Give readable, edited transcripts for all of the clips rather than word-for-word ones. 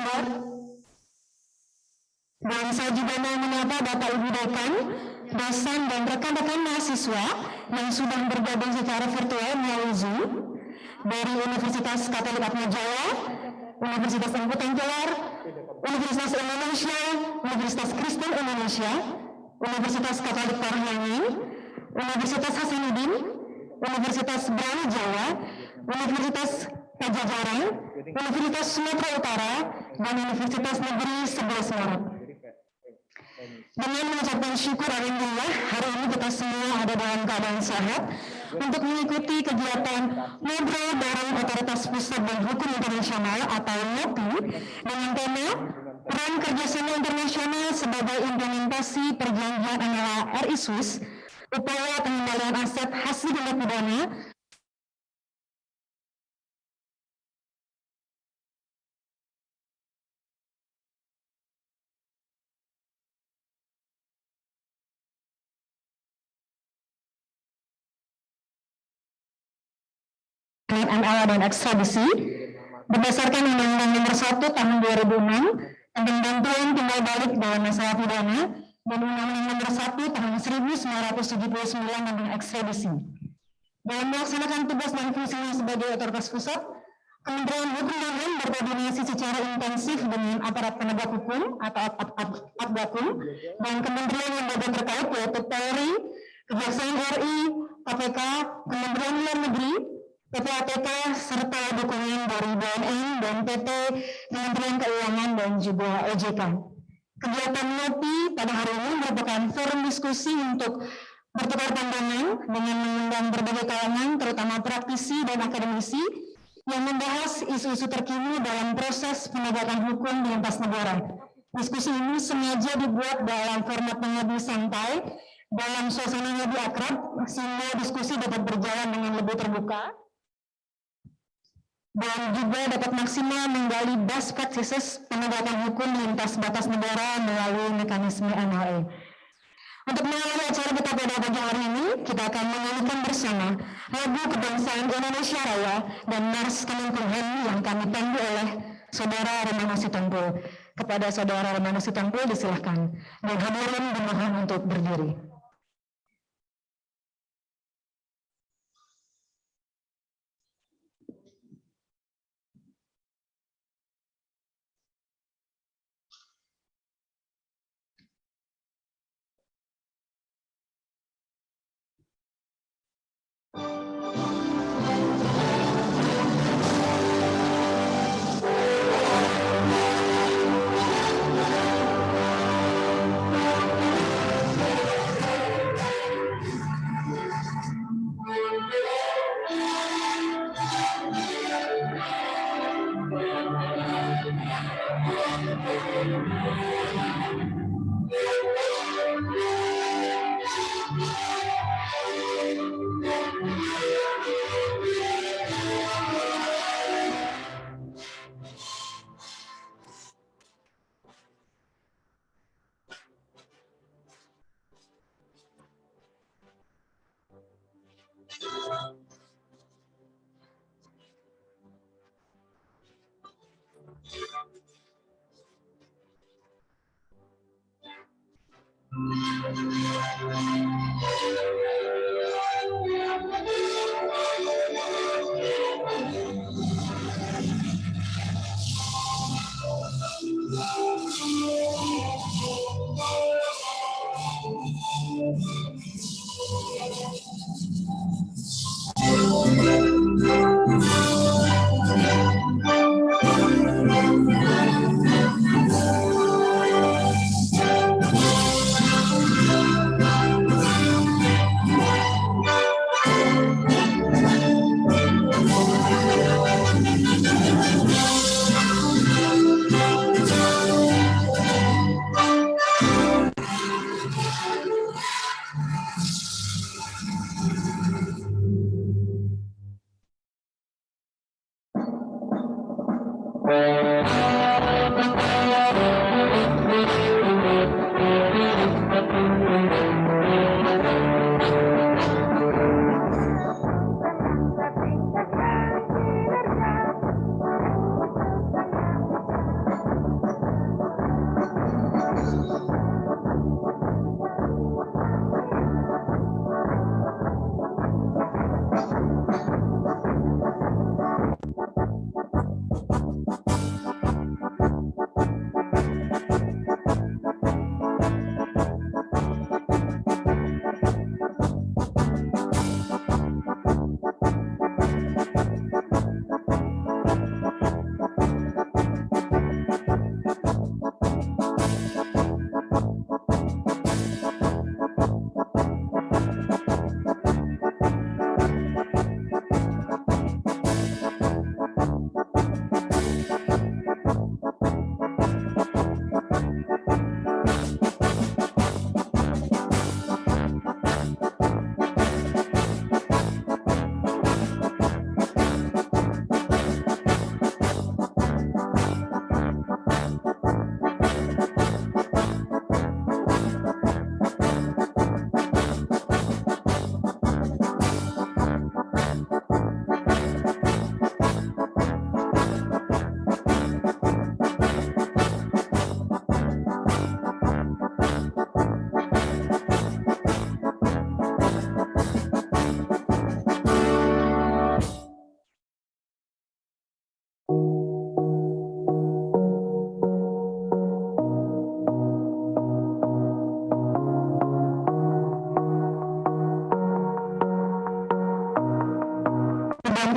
Jawa. Dan saya juga mau menyapa Bapak Ibu Dekan, dosen dan rekan-rekan mahasiswa yang sudah bergabung secara virtual melalui Zoom dari Universitas Katolik Atma Jaya, Universitas Angkutan Jawa, Universitas Indonesia, Universitas Kristen Indonesia, Universitas Katolik Parahyangi, Universitas Hasanuddin, Universitas Brawijaya, Universitas Pajajaran, Universitas Sumatera Utara, dan Universitas Negeri 11 Maret. Dengan mengucapkan syukur alhamdulillah, hari ini kita semua ada dalam keadaan sehat untuk mengikuti kegiatan ngobrol bareng Otoritas Pusat dan Hukum Internasional atau NOPI dengan tema Peran Kerjasama Internasional sebagai Implementasi Perjanjian antara RI Swiss, upaya pengembalian aset hasil tindak pidana ML dan ekstradisi berdasarkan Undang-Undang Nomor 1 Tahun 2006 tentang bantuan timbal balik dalam masalah pidana dan Undang-Undang Nomor 1 Tahun 1979 tentang ekstradisi. Dalam melaksanakan tugas dan fungsinya sebagai otoritas pusat, Kementerian Hukum dan HAM berkoordinasi secara intensif dengan aparat penegak hukum atau Apgakum dan kementerian lembaga terkait yaitu Polri, Kejaksaan RI, KPK, Kementerian Luar Negeri, PPATK, serta dukungan dari BNN dan PT Kementerian Keuangan dan juga OJK. Kegiatan NOPI pada hari ini merupakan forum diskusi untuk bertukar pandangan dengan mengundang berbagai kalangan, terutama praktisi dan akademisi, yang membahas isu-isu terkini dalam proses penegakan hukum di lintas negara. Diskusi ini sengaja dibuat dalam format yang lebih santai, dalam suasana yang lebih akrab, sehingga diskusi dapat berjalan dengan lebih terbuka, dan juga dapat maksimal menggali best practices penegakan hukum lintas batas negara melalui mekanisme MLA. Untuk mengawali acara kita pada pagi hari ini, kita akan menyanyikan bersama lagu kebangsaan Indonesia Raya dan Mars Kemenkumham yang kami pandu oleh Saudara Romano Sitompul. Kepada Saudara Romano Sitompul disilahkan, dan hadirin dimohon untuk berdiri.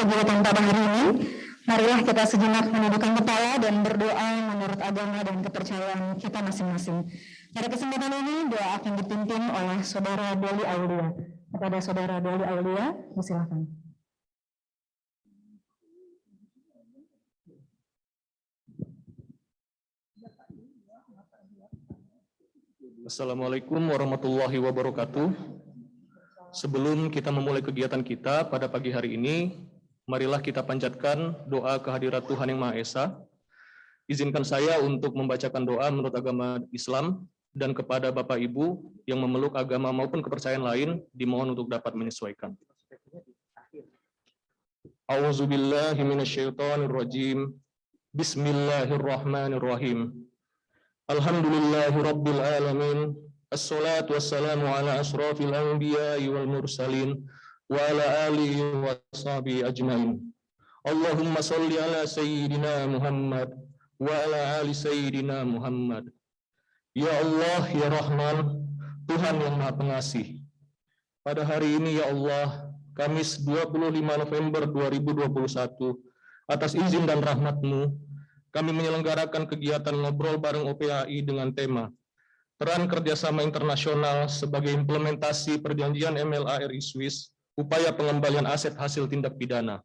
kegiatan pada hari ini, marilah kita sejenak menundukkan kepala dan berdoa menurut agama dan kepercayaan kita masing-masing. Pada kesempatan ini, doa akan dipimpin oleh Saudara Doli Aulia. Kepada Saudara Doli Aulia, silakan. Assalamualaikum warahmatullahi wabarakatuh. Sebelum kita memulai kegiatan kita pada pagi hari ini, marilah kita panjatkan doa kehadirat Tuhan Yang Maha Esa. Izinkan saya untuk membacakan doa menurut agama Islam, dan kepada Bapak Ibu yang memeluk agama maupun kepercayaan lain, dimohon untuk dapat menyesuaikan. A'udzubillahi minasyaitonirrajim. Bismillahirrahmanirrahim. Alhamdulillahi Rabbil Alamin. Assalatu wassalamu ala asrafil anbiya'i wal mursalin wa ala alihi wa sahbihi ajmain. Allahumma salli ala Sayyidina Muhammad wa ala ali Sayyidina Muhammad. Ya Allah, ya Rahman, Tuhan yang Maha Pengasih. Pada hari ini ya Allah, Kamis 25 November 2021, atas izin dan rahmat-Mu, kami menyelenggarakan kegiatan ngobrol bareng OPAI dengan tema Peran Kerjasama Internasional sebagai Implementasi Perjanjian MLA RI Swiss, Upaya Pengembalian Aset Hasil Tindak Pidana.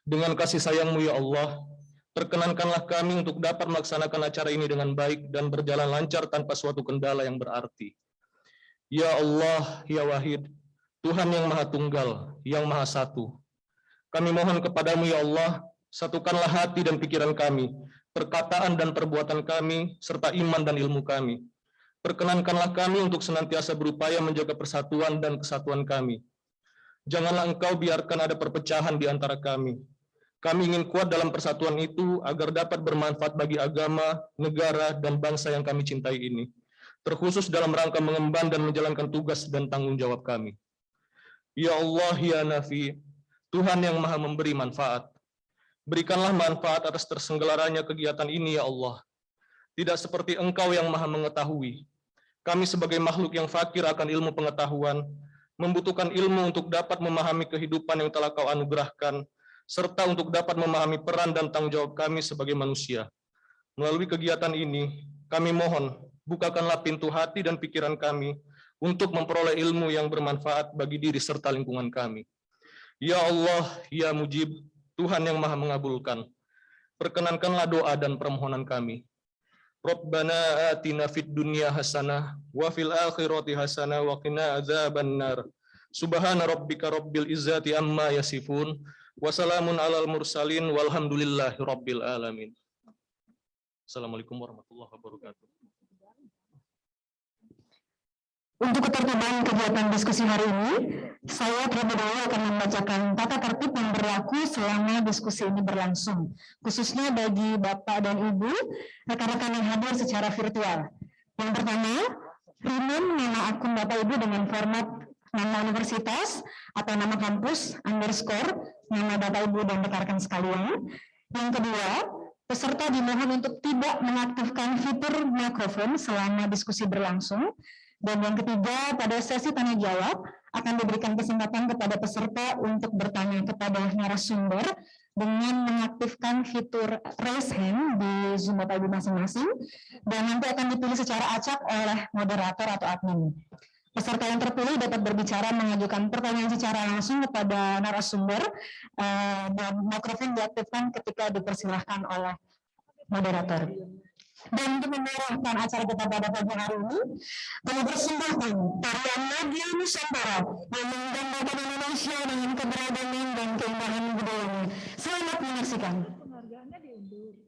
Dengan kasih sayang-Mu ya Allah, perkenankanlah kami untuk dapat melaksanakan acara ini dengan baik dan berjalan lancar tanpa suatu kendala yang berarti. Ya Allah, ya Wahid, Tuhan yang Maha Tunggal, yang Maha Satu. Kami mohon kepadamu ya Allah, satukanlah hati dan pikiran kami, perkataan dan perbuatan kami, serta iman dan ilmu kami. Perkenankanlah kami untuk senantiasa berupaya menjaga persatuan dan kesatuan kami. Janganlah Engkau biarkan ada perpecahan di antara kami. Kami ingin kuat dalam persatuan itu agar dapat bermanfaat bagi agama, negara, dan bangsa yang kami cintai ini, terkhusus dalam rangka mengemban dan menjalankan tugas dan tanggung jawab kami. Ya Allah, ya Nafi, Tuhan yang Maha memberi manfaat. Berikanlah manfaat atas terselenggaranya kegiatan ini ya Allah. Tidak seperti Engkau yang Maha mengetahui. Kami sebagai makhluk yang fakir akan ilmu pengetahuan, membutuhkan ilmu untuk dapat memahami kehidupan yang telah Kau anugerahkan, serta untuk dapat memahami peran dan tanggung jawab kami sebagai manusia. Melalui kegiatan ini, kami mohon, bukakanlah pintu hati dan pikiran kami untuk memperoleh ilmu yang bermanfaat bagi diri serta lingkungan kami. Ya Allah, ya Mujib, Tuhan yang Maha mengabulkan. Perkenankanlah doa dan permohonan kami. Rabbana atina fid dunya hasanah wa fil akhirati hasanah wa qina adzabannar. Subhana rabbika rabbil izzati amma yasifun wa salamun alal mursalin walhamdulillahi rabbil alamin. Assalamualaikum warahmatullahi wabarakatuh. Untuk ketertiban kegiatan diskusi hari ini, saya terlebih dahulu akan membacakan tata tertib yang berlaku selama diskusi ini berlangsung, khususnya bagi Bapak dan Ibu, rekan-rekan yang hadir secara virtual. Yang pertama, rename nama akun Bapak Ibu dengan format nama universitas atau nama kampus underscore nama Bapak Ibu dan rekan-rekan sekalian. Yang kedua, peserta dimohon untuk tidak mengaktifkan fitur mikrofon selama diskusi berlangsung. Dan yang ketiga, pada sesi tanya jawab akan diberikan kesempatan kepada peserta untuk bertanya kepada narasumber dengan mengaktifkan fitur raise hand di Zoom Bapak Ibu masing-masing, dan nanti akan dipilih secara acak oleh moderator atau admin. Peserta yang terpilih dapat berbicara mengajukan pertanyaan secara langsung kepada narasumber, dan mikrofon diaktifkan ketika dipersilahkan oleh moderator. Dan untuk memeriahkan acara kita pada pagi hari ini, kami persembahkan tarian Nadia Nusantara yang menggambarkan Indonesia dengan keberagaman dan keindahan budayanya. Selamat menyaksikan. Penghargaannya diundur.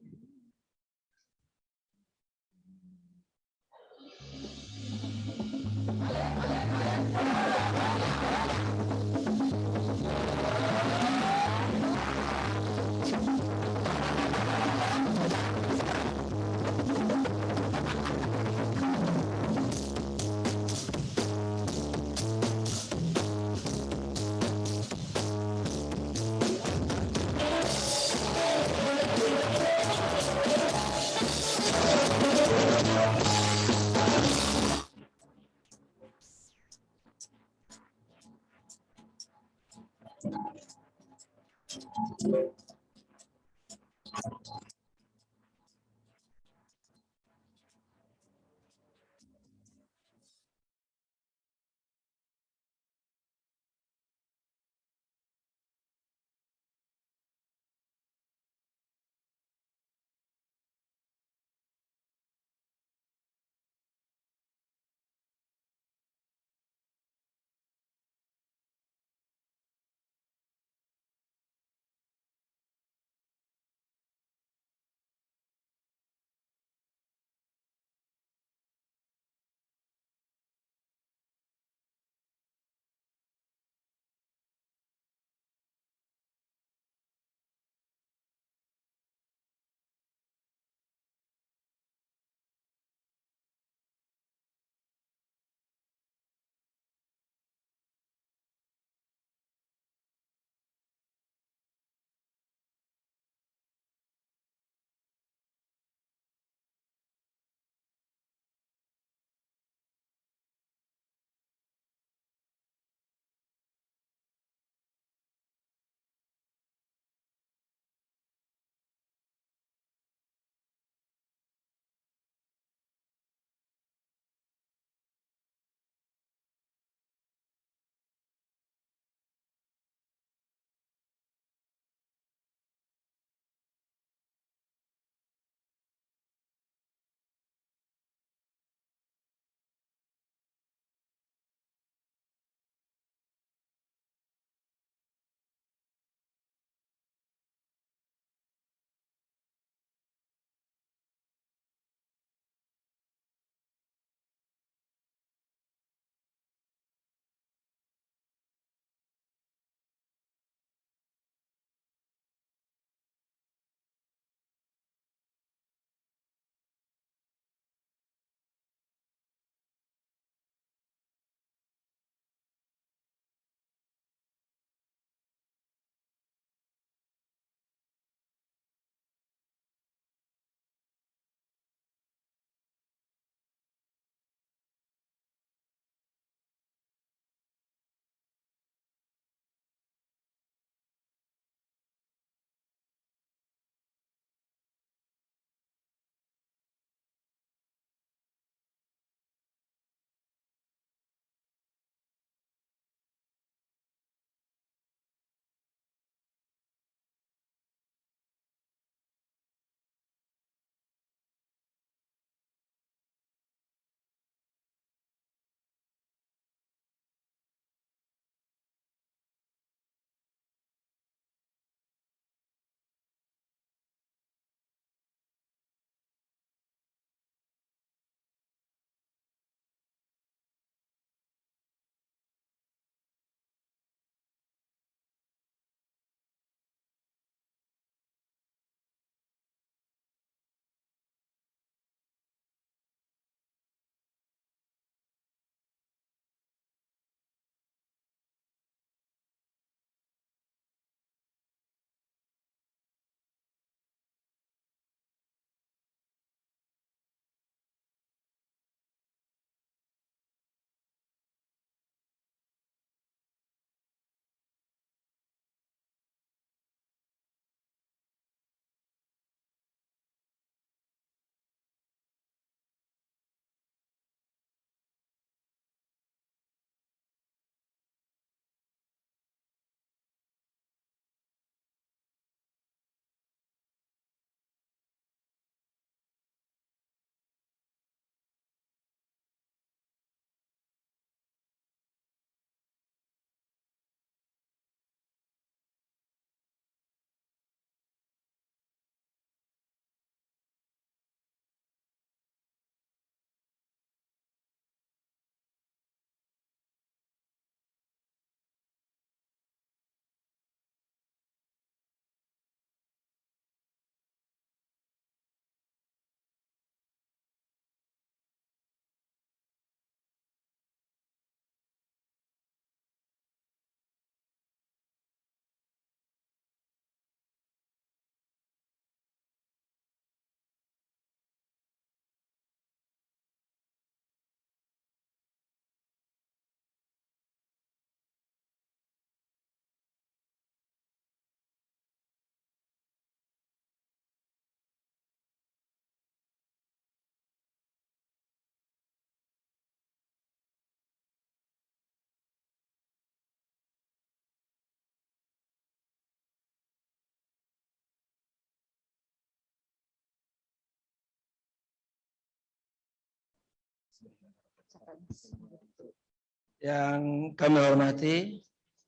Yang kami hormati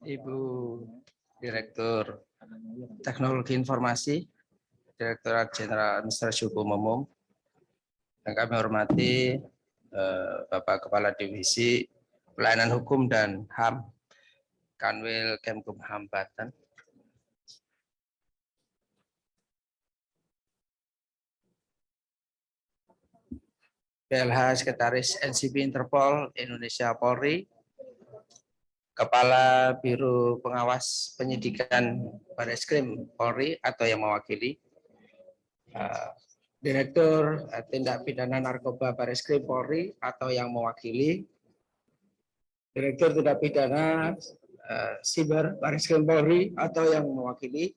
Ibu Direktur Teknologi Informasi, Direktorat Jenderal Administrasi Hukum Umum. Yang kami hormati Bapak Kepala Divisi Pelayanan Hukum dan HAM, Kanwil Kemkumham Banten. PLH Sekretaris NCB Interpol Indonesia Polri, Kepala Biro Pengawas Penyidikan Bareskrim Polri atau yang mewakili, Direktur Tindak Pidana Narkoba Bareskrim Polri atau yang mewakili, Direktur Tindak Pidana Siber Bareskrim Polri atau yang mewakili,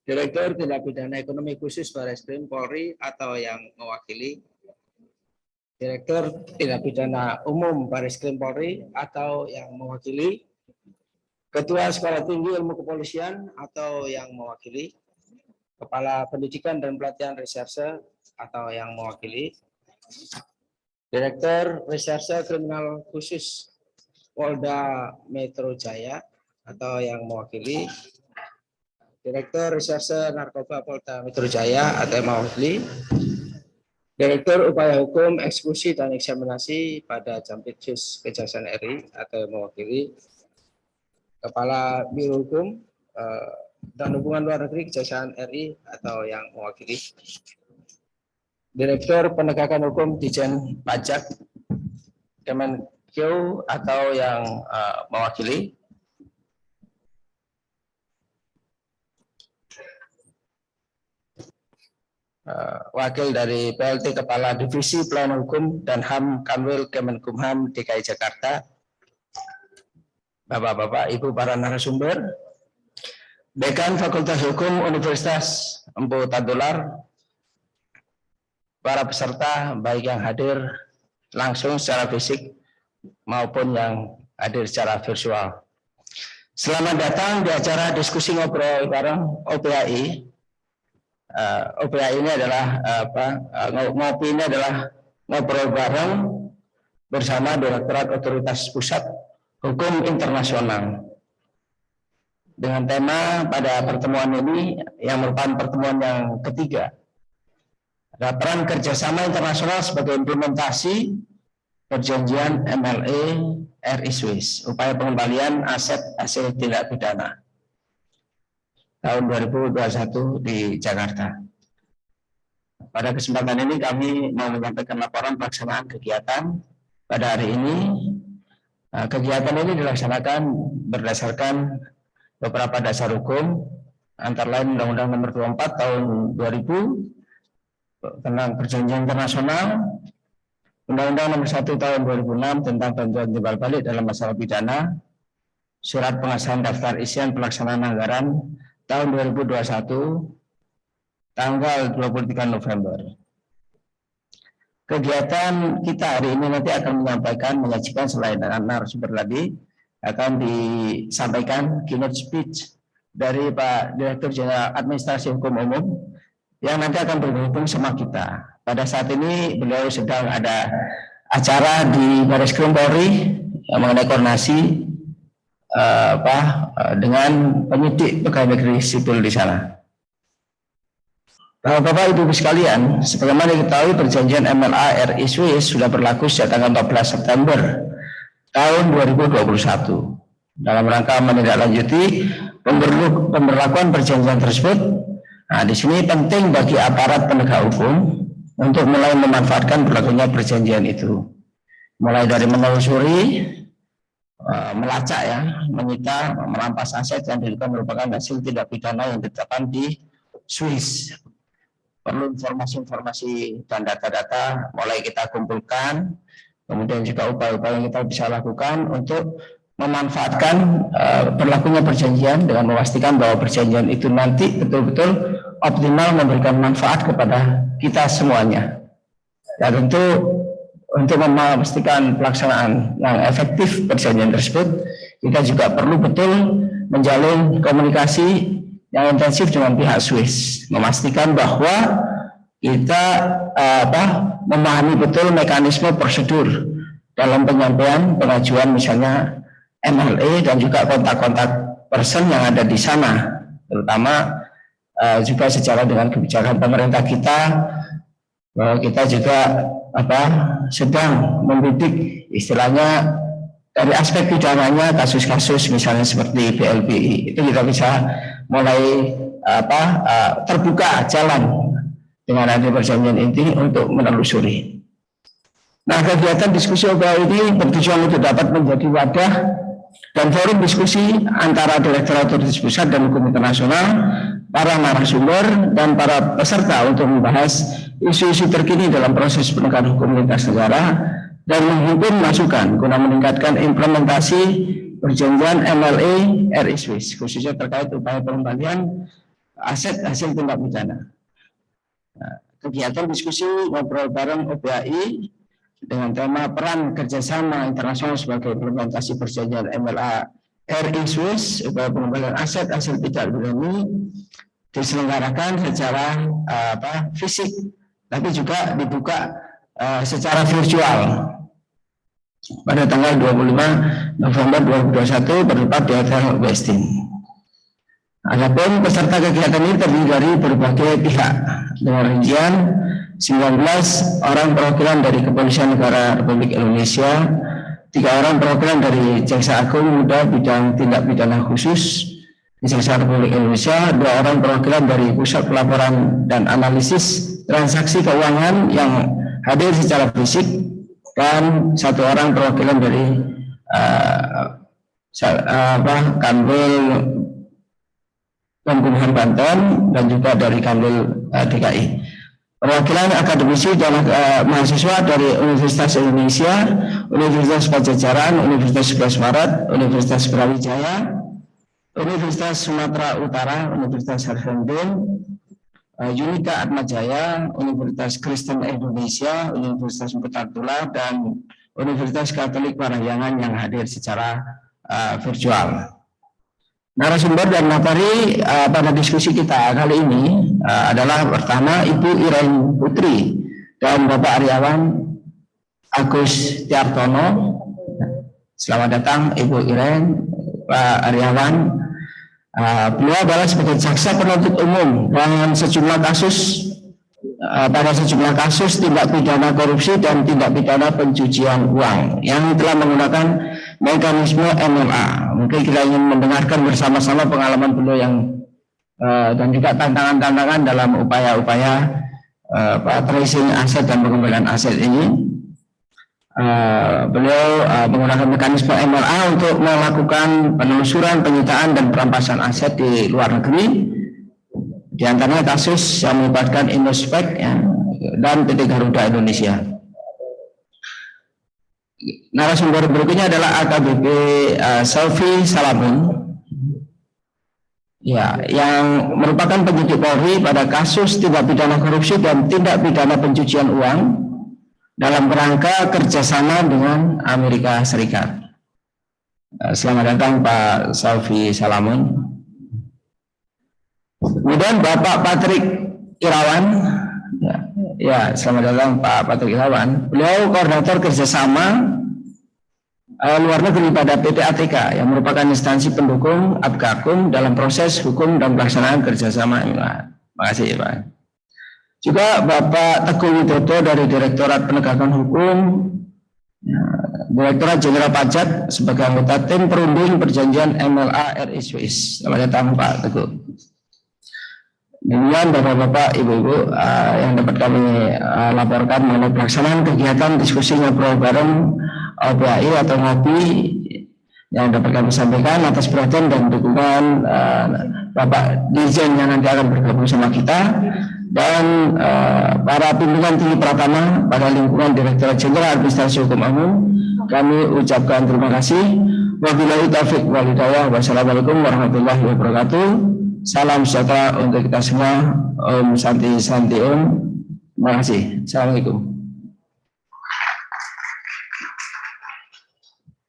Direktur Tindak Pidana Ekonomi Khusus Bareskrim Polri atau yang mewakili, Direktur Tindak Pidana Umum Bareskrim Polri atau yang mewakili, Ketua Sekolah Tinggi Ilmu Kepolisian atau yang mewakili, Kepala Pendidikan dan Pelatihan Reserse atau yang mewakili, Direktur Reserse Kriminal Khusus Polda Metro Jaya atau yang mewakili, Direktur Reserse Narkoba Polda Metro Jaya atau yang mewakili, Direktur Upaya Hukum, Eksekusi dan Eksaminasi pada Jampitsus Kejaksaan RI atau yang mewakili, Kepala Biro Hukum dan Hubungan Luar Negeri Kejaksaan RI atau yang mewakili, Direktur Penegakan Hukum Ditjen Pajak Kemenkeu atau yang mewakili, wakil dari PLT Kepala Divisi Pelayanan Hukum dan HAM Kanwil Kemenkumham DKI Jakarta, Bapak-bapak, Ibu para narasumber, Dekan Fakultas Hukum Universitas Empu Tadolar, para peserta baik yang hadir langsung secara fisik maupun yang hadir secara virtual. Selamat datang di acara diskusi ngobrol bareng OPAI. OPAI ini adalah ngopi ini adalah ngobrol bareng bersama Direktorat Otoritas Pusat Hukum Internasional dengan tema pada pertemuan ini yang merupakan pertemuan yang ketiga, peran kerjasama internasional sebagai implementasi perjanjian MLA RI Swiss, upaya pengembalian aset hasil tindak pidana tahun 2021 di Jakarta. Pada kesempatan ini kami mau menyampaikan laporan pelaksanaan kegiatan pada hari ini. Kegiatan ini dilaksanakan berdasarkan beberapa dasar hukum, antara lain Undang-Undang Nomor 24 Tahun 2000 tentang Perjanjian Internasional, Undang-Undang Nomor 1 Tahun 2006 tentang bantuan timbal balik dalam masalah pidana, Surat Pengesahan Daftar Isian Pelaksanaan Anggaran tahun 2021 tanggal 23 November. Kegiatan kita hari ini nanti akan menyajikan selain narasumber tadi, akan disampaikan keynote speech dari Pak Direktur Jenderal Administrasi Hukum Umum yang nanti akan berhubung sama kita. Pada saat ini beliau sedang ada acara di Bareskrim Polri mengenai koordinasi dengan penyidik pegawai negeri sipil di sana. Bapak Ibu sekalian, sebagaimana diketahui perjanjian MLA RI Swiss sudah berlaku sejak tanggal 14 September tahun 2021 dalam rangka menindaklanjuti pemberlakuan perjanjian tersebut. Nah, di sini penting bagi aparat penegak hukum untuk mulai memanfaatkan berlakunya perjanjian itu, mulai dari menelusuri, melacak ya, menyita, merampas aset yang diduga merupakan hasil tindak pidana yang ditetapkan di Swiss. Perlu informasi-informasi dan data-data mulai kita kumpulkan, kemudian juga upaya-upaya yang kita bisa lakukan untuk memanfaatkan berlakunya perjanjian dengan memastikan bahwa perjanjian itu nanti betul-betul optimal memberikan manfaat kepada kita semuanya. Dan tentu untuk memastikan pelaksanaan yang efektif perjanjian tersebut, kita juga perlu betul menjalin komunikasi yang intensif dengan pihak Swiss, memastikan bahwa kita memahami betul mekanisme prosedur dalam penyampaian pengajuan misalnya MLE dan juga kontak-kontak person yang ada di sana, terutama juga secara dengan kebijakan pemerintah kita, bahwa kita juga sedang membidik istilahnya dari aspek pidananya kasus-kasus misalnya seperti BLPI itu kita bisa mulai terbuka jalan dengan adanya perjanjian inti untuk menelusuri. Nah, kegiatan diskusi OPA ini bertujuan untuk dapat menjadi wadah dan forum diskusi antara Direktorat Otoritas Pusat dan Hukum Internasional, para narasumber dan para peserta untuk membahas isu-isu terkini dalam proses penegakan hukum lintas negara dan menghimpun masukan guna meningkatkan implementasi perjanjian MLE RI Swiss khususnya terkait upaya pengembalian aset hasil tindak pidana. Nah, kegiatan diskusi ngobrol bareng OPAI dengan tema peran kerjasama internasional sebagai implementasi perjanjian MLA RI Swiss upaya pengembalian aset hasil tidak pidana diselenggarakan secara fisik, tapi juga dibuka secara virtual pada tanggal 25 November 2021 bertempat di Hotel Westin. Adapun peserta kegiatan ini terdiri dari berbagai pihak dengan rincian 19 orang perwakilan dari Kepolisian Negara Republik Indonesia, 3 orang perwakilan dari Jaksa Agung Muda Bidang Tindak Pidana Khusus di Jaksa Republik Indonesia, 2 orang perwakilan dari Pusat Pelaporan dan Analisis Transaksi Keuangan yang hadir secara fisik, dan 1 orang perwakilan dari Kanwil Kemenkumham Banten dan juga dari Kanwil DKI. Perwakilan akademisi dan mahasiswa dari Universitas Indonesia, Universitas Pajajaran, Universitas 11 Maret, Universitas Brawijaya, Universitas Sumatera Utara, Universitas Hasanuddin, Unika Atmajaya, Universitas Kristen Indonesia, Universitas Muqtatullah, dan Universitas Katolik Parahyangan yang hadir secara virtual. Narasumber dan materi pada diskusi kita kali ini adalah pertama Ibu Irene Putri dan Bapak Aryawan Agus Tiartono. Selamat datang Ibu Irene, Pak Aryawan. Beliau adalah sebagai jaksa penuntut umum dengan sejumlah kasus pada sejumlah kasus tindak pidana korupsi dan tindak pidana pencucian uang yang telah menggunakan mekanisme MLA. Mungkin kita ingin mendengarkan bersama-sama pengalaman beliau yang dan juga tantangan-tantangan dalam upaya-upaya tracing aset dan pengembalian aset ini. Beliau menggunakan mekanisme MLA untuk melakukan penelusuran, penyitaan, dan perampasan aset di luar negeri. Di antaranya kasus yang melibatkan Indospec dan PT Garuda Indonesia. Narasumber berikutnya adalah AKBP Selvi Salamun, yang merupakan penyidik Polri pada kasus tindak pidana korupsi dan tindak pidana pencucian uang dalam kerangka kerjasama dengan Amerika Serikat. Selamat datang Pak Selvi Salamun. Kemudian Bapak Patrick Irawan, selamat datang Pak Patrick Irawan. Beliau koordinator kerjasama luar negeri pada PT ATK yang merupakan instansi pendukung Abgakum dalam proses hukum dan pelaksanaan kerjasama. Terima kasih Pak. Juga Bapak Teguh Widodo dari Direktorat Penegakan Hukum, Direktorat Jenderal Pajak sebagai anggota tim perunding perjanjian MLA RI Swiss. Selamat datang Pak Teguh. Demikian Bapak-Bapak, Ibu-Ibu yang dapat kami laporkan mengenai pelaksanaan kegiatan diskusi ngobrol bareng OPAI atau ngopi yang dapat kami sampaikan atas perhatian dan dukungan Bapak Dirjen yang nanti akan bergabung sama kita, dan para pimpinan tinggi Pratama pada lingkungan Direktorat Jenderal Administrasi Hukum Umum. Kami ucapkan terima kasih. Wabillahi taufiq wal hidayah. Wassalamualaikum warahmatullahi wabarakatuh. Salam sejahtera untuk kita semua. Om Santi Santi Om. Terima kasih. Assalamualaikum.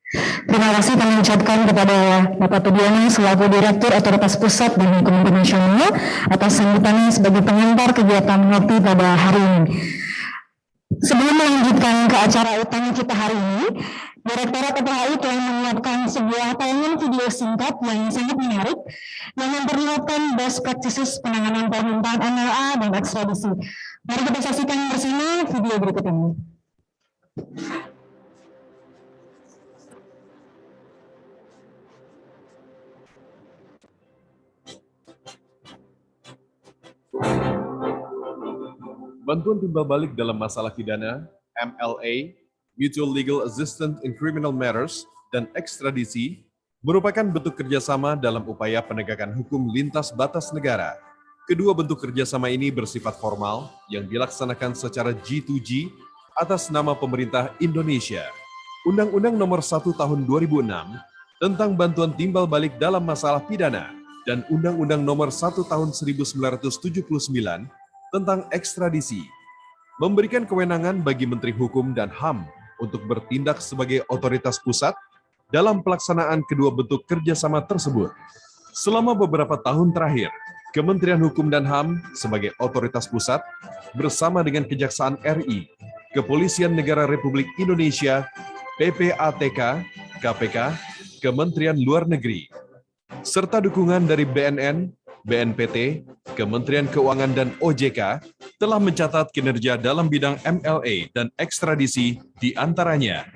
Terima kasih kami ucapkan kepada Bapak Tudiana selaku Direktur Otoritas Pusat dan Hukum Internasional atas sambutannya sebagai pengantar kegiatan ngopi pada hari ini. Sebelum melanjutkan ke acara utama kita hari ini, Direktorat OPHI telah menyiapkan sebuah tayangan video singkat yang sangat menarik yang memperlihatkan best practices penanganan permintaan MLA dan ekstradisi. Mari kita saksikan bersama video berikut ini. Bantuan timbal balik dalam masalah pidana, MLA, Mutual Legal Assistance in Criminal Matters, dan ekstradisi merupakan bentuk kerjasama dalam upaya penegakan hukum lintas batas negara. Kedua bentuk kerjasama ini bersifat formal yang dilaksanakan secara G2G atas nama pemerintah Indonesia. Undang-Undang Nomor 1 Tahun 2006 tentang bantuan timbal balik dalam masalah pidana dan Undang-Undang Nomor 1 Tahun 1979 tentang ekstradisi, memberikan kewenangan bagi Menteri Hukum dan HAM untuk bertindak sebagai otoritas pusat dalam pelaksanaan kedua bentuk kerjasama tersebut. Selama beberapa tahun terakhir, Kementerian Hukum dan HAM sebagai otoritas pusat bersama dengan Kejaksaan RI, Kepolisian Negara Republik Indonesia, PPATK, KPK, Kementerian Luar Negeri, serta dukungan dari BNN, BNPT, Kementerian Keuangan dan OJK telah mencatat kinerja dalam bidang MLA dan ekstradisi di antaranya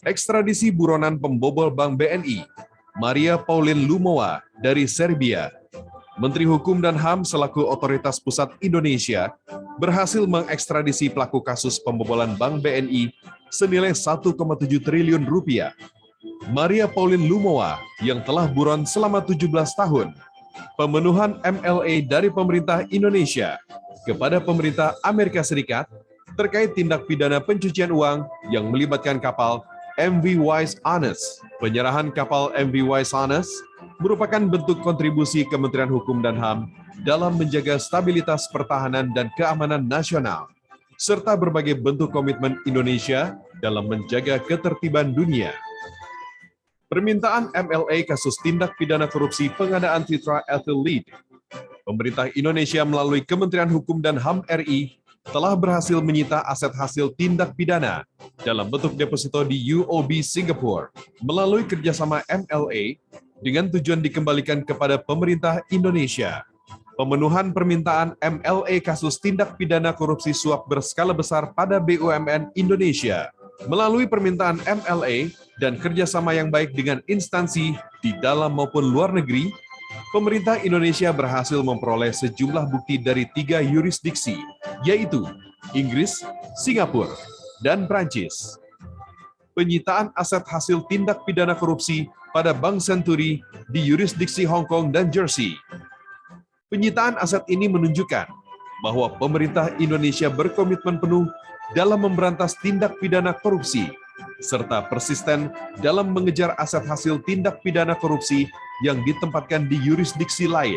ekstradisi buronan pembobol Bank BNI, Maria Pauline Lumowa dari Serbia. Menteri Hukum dan HAM selaku otoritas pusat Indonesia berhasil mengekstradisi pelaku kasus pembobolan Bank BNI senilai 1,7 triliun rupiah. Maria Pauline Lumowa yang telah buron selama 17 tahun. Pemenuhan MLA dari pemerintah Indonesia kepada pemerintah Amerika Serikat terkait tindak pidana pencucian uang yang melibatkan kapal MV Wise Honest. Penyerahan kapal MV Wise Honest merupakan bentuk kontribusi Kementerian Hukum dan HAM dalam menjaga stabilitas pertahanan dan keamanan nasional, serta berbagai bentuk komitmen Indonesia dalam menjaga ketertiban dunia. Permintaan MLA kasus tindak pidana korupsi pengadaan Citra Ethyl Lead. Pemerintah Indonesia melalui Kementerian Hukum dan HAM RI telah berhasil menyita aset hasil tindak pidana dalam bentuk deposito di UOB Singapore melalui kerjasama MLA dengan tujuan dikembalikan kepada pemerintah Indonesia. Pemenuhan permintaan MLA kasus tindak pidana korupsi suap berskala besar pada BUMN Indonesia melalui permintaan MLA dan kerjasama yang baik dengan instansi di dalam maupun luar negeri, pemerintah Indonesia berhasil memperoleh sejumlah bukti dari 3 yurisdiksi, yaitu Inggris, Singapura, dan Prancis. Penyitaan aset hasil tindak pidana korupsi pada Bank Senturi di yurisdiksi Hong Kong dan Jersey. Penyitaan aset ini menunjukkan bahwa pemerintah Indonesia berkomitmen penuh dalam memberantas tindak pidana korupsi, serta persisten dalam mengejar aset hasil tindak pidana korupsi yang ditempatkan di yurisdiksi lain.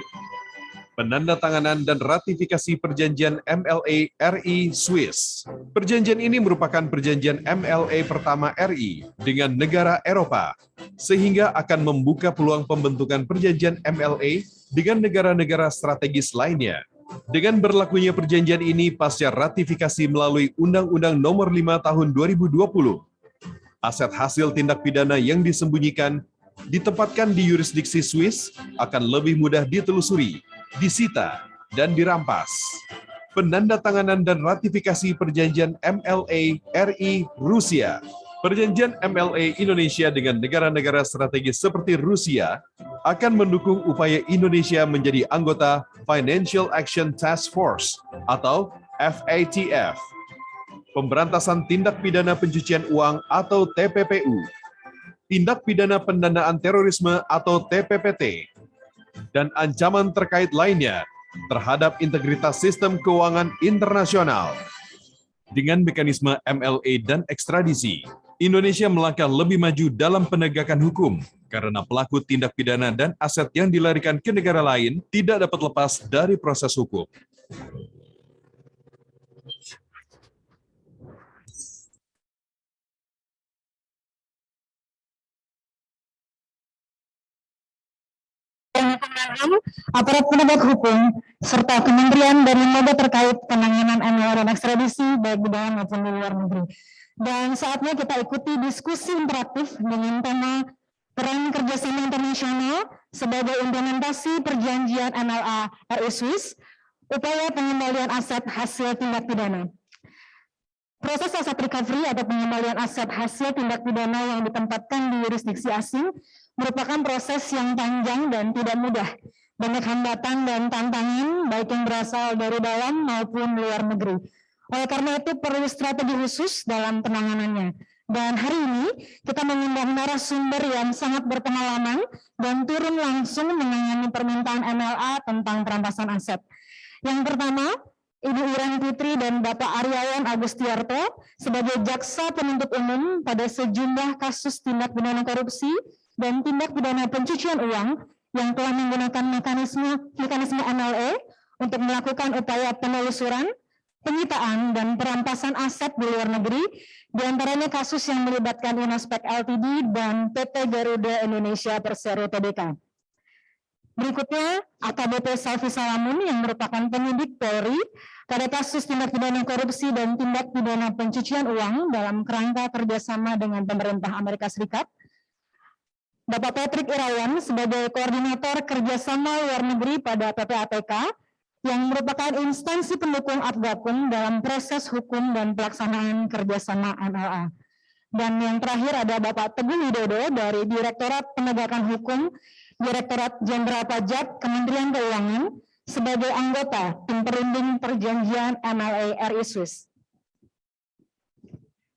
Penandatanganan dan ratifikasi perjanjian MLA RI Swiss. Perjanjian ini merupakan perjanjian MLA pertama RI dengan negara Eropa, sehingga akan membuka peluang pembentukan perjanjian MLA dengan negara-negara strategis lainnya. Dengan berlakunya perjanjian ini pasca ratifikasi melalui Undang-Undang Nomor 5 Tahun 2020, aset hasil tindak pidana yang disembunyikan ditempatkan di yurisdiksi Swiss akan lebih mudah ditelusuri, disita, dan dirampas. Penandatanganan dan ratifikasi perjanjian MLA RI Rusia. Perjanjian MLA Indonesia dengan negara-negara strategis seperti Rusia akan mendukung upaya Indonesia menjadi anggota Financial Action Task Force atau FATF, pemberantasan tindak pidana pencucian uang atau TPPU, tindak pidana pendanaan terorisme atau TPPT, dan ancaman terkait lainnya terhadap integritas sistem keuangan internasional. Dengan mekanisme MLA dan ekstradisi, Indonesia melangkah lebih maju dalam penegakan hukum karena pelaku tindak pidana dan aset yang dilarikan ke negara lain tidak dapat lepas dari proses hukum. HAM, aparat penegak hukum, serta kementerian dan lembaga terkait penanganan MLA dan ekstradisi baik di dalam maupun di luar negeri. Dan saatnya kita ikuti diskusi interaktif dengan tema peran kerjasama internasional sebagai implementasi perjanjian MLA RI Swiss, upaya pengembalian aset hasil tindak pidana. Proses aset recovery atau pengembalian aset hasil tindak pidana yang ditempatkan di yurisdiksi asing merupakan proses yang panjang dan tidak mudah. Banyak hambatan dan tantangan baik yang berasal dari dalam maupun luar negeri. Oleh karena itu perlu strategi khusus dalam penanganannya. Dan hari ini kita mengundang narasumber yang sangat berpengalaman dan turun langsung menangani permintaan MLA tentang perampasan aset. Yang pertama, Ibu Iren Putri dan Bapak Aryawan Agustiarto sebagai jaksa penuntut umum pada sejumlah kasus tindak pidana korupsi dan tindak pidana pencucian uang yang telah menggunakan mekanisme MLA untuk melakukan upaya penelusuran, penyitaan, dan perampasan aset di luar negeri, diantaranya kasus yang melibatkan Inaspek Ltd dan PT Garuda Indonesia Persero Tbk. Berikutnya, AKBP Salvi Salamun yang merupakan penyidik Polri pada kasus tindak pidana korupsi dan tindak pidana pencucian uang dalam kerangka kerjasama dengan pemerintah Amerika Serikat. Bapak Patrick Irawan sebagai koordinator kerjasama luar negeri pada PPATK yang merupakan instansi pendukung Adgakum dalam proses hukum dan pelaksanaan kerjasama MLA. Dan yang terakhir ada Bapak Teguh Widodo dari Direktorat Penegakan Hukum, Direktorat Jenderal Pajak, Kementerian Keuangan, sebagai anggota tim perunding perjanjian MLA RI Swiss.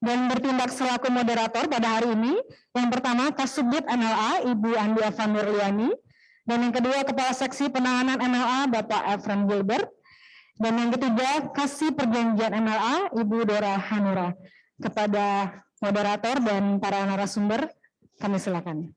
Dan bertindak selaku moderator pada hari ini, yang pertama Kasubdit MLA Ibu Andi Eva Nurliani, dan yang kedua Kepala Seksi Penanganan MLA Bapak Efren Gilbert, dan yang ketiga Kasih Perjanjian MLA Ibu Dora Hanura. Kepada moderator dan para narasumber, kami silakan.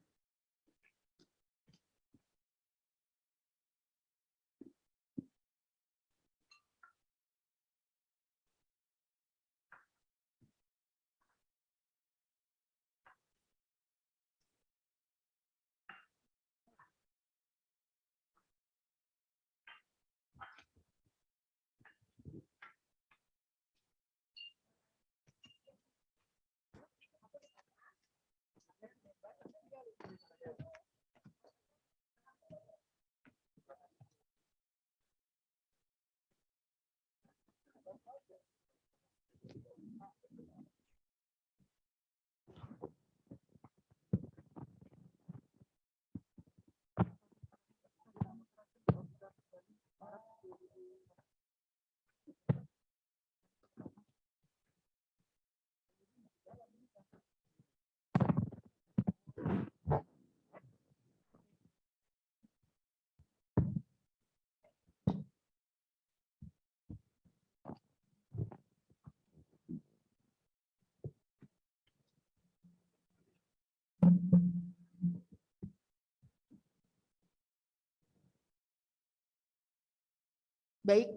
Baik.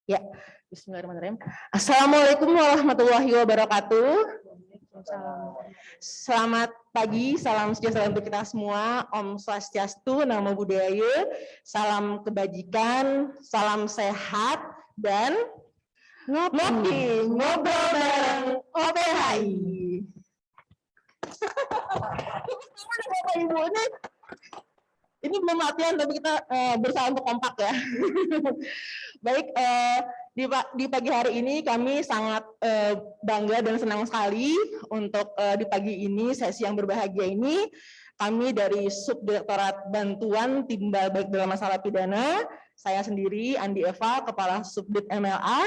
Ya, bismillahirrahmanirrahim. Assalamualaikum warahmatullahi wabarakatuh. Selamat pagi, salam sejahtera untuk kita semua. Om Swastiastu, Namo Buddhaya, salam kebajikan, salam sehat, dan ngopi, ngobrol bareng OPHI. Bapak Ibu, ini belum latihan tapi kita berusaha untuk kompak ya. Baik, di pagi hari ini kami sangat bangga dan senang sekali untuk di pagi ini, sesi yang berbahagia ini, kami dari Subdirektorat Bantuan Timbal Balik dalam Masalah Pidana, saya sendiri Andi Eva, Kepala Subdit MLA,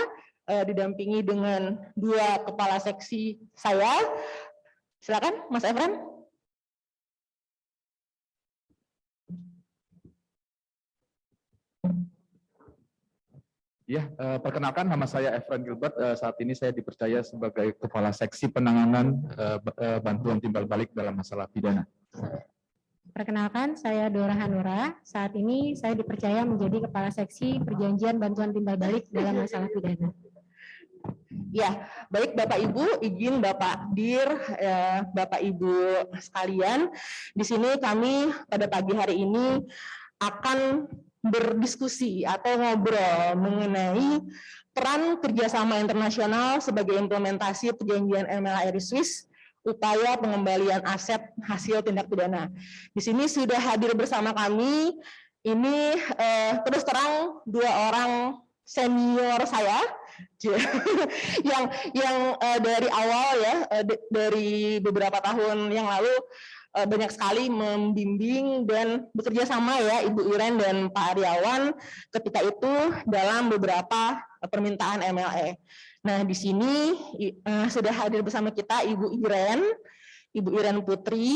didampingi dengan dua kepala seksi saya. Silakan Mas Efren. Ya, perkenalkan nama saya Efren Gilbert. Saat ini saya dipercaya sebagai Kepala Seksi Penanganan Bantuan Timbal Balik dalam Masalah Pidana. Perkenalkan, saya Dora Hanura. Saat ini saya dipercaya menjadi Kepala Seksi Perjanjian Bantuan Timbal Balik dalam Masalah Pidana. Ya, baik Bapak Ibu, izin Bapak Dir, Bapak Ibu sekalian, di sini kami pada pagi hari ini akan berdiskusi atau ngobrol mengenai peran kerjasama internasional sebagai implementasi perjanjian MLA Swiss, upaya pengembalian aset hasil tindak pidana. Di sini sudah hadir bersama kami, ini terus terang 2 orang senior saya, yang dari awal ya, dari beberapa tahun yang lalu banyak sekali membimbing dan bekerja sama ya Ibu Iren dan Pak Aryawan ketika itu dalam beberapa permintaan MLE. Nah, di sini sudah hadir bersama kita Ibu Iren Putri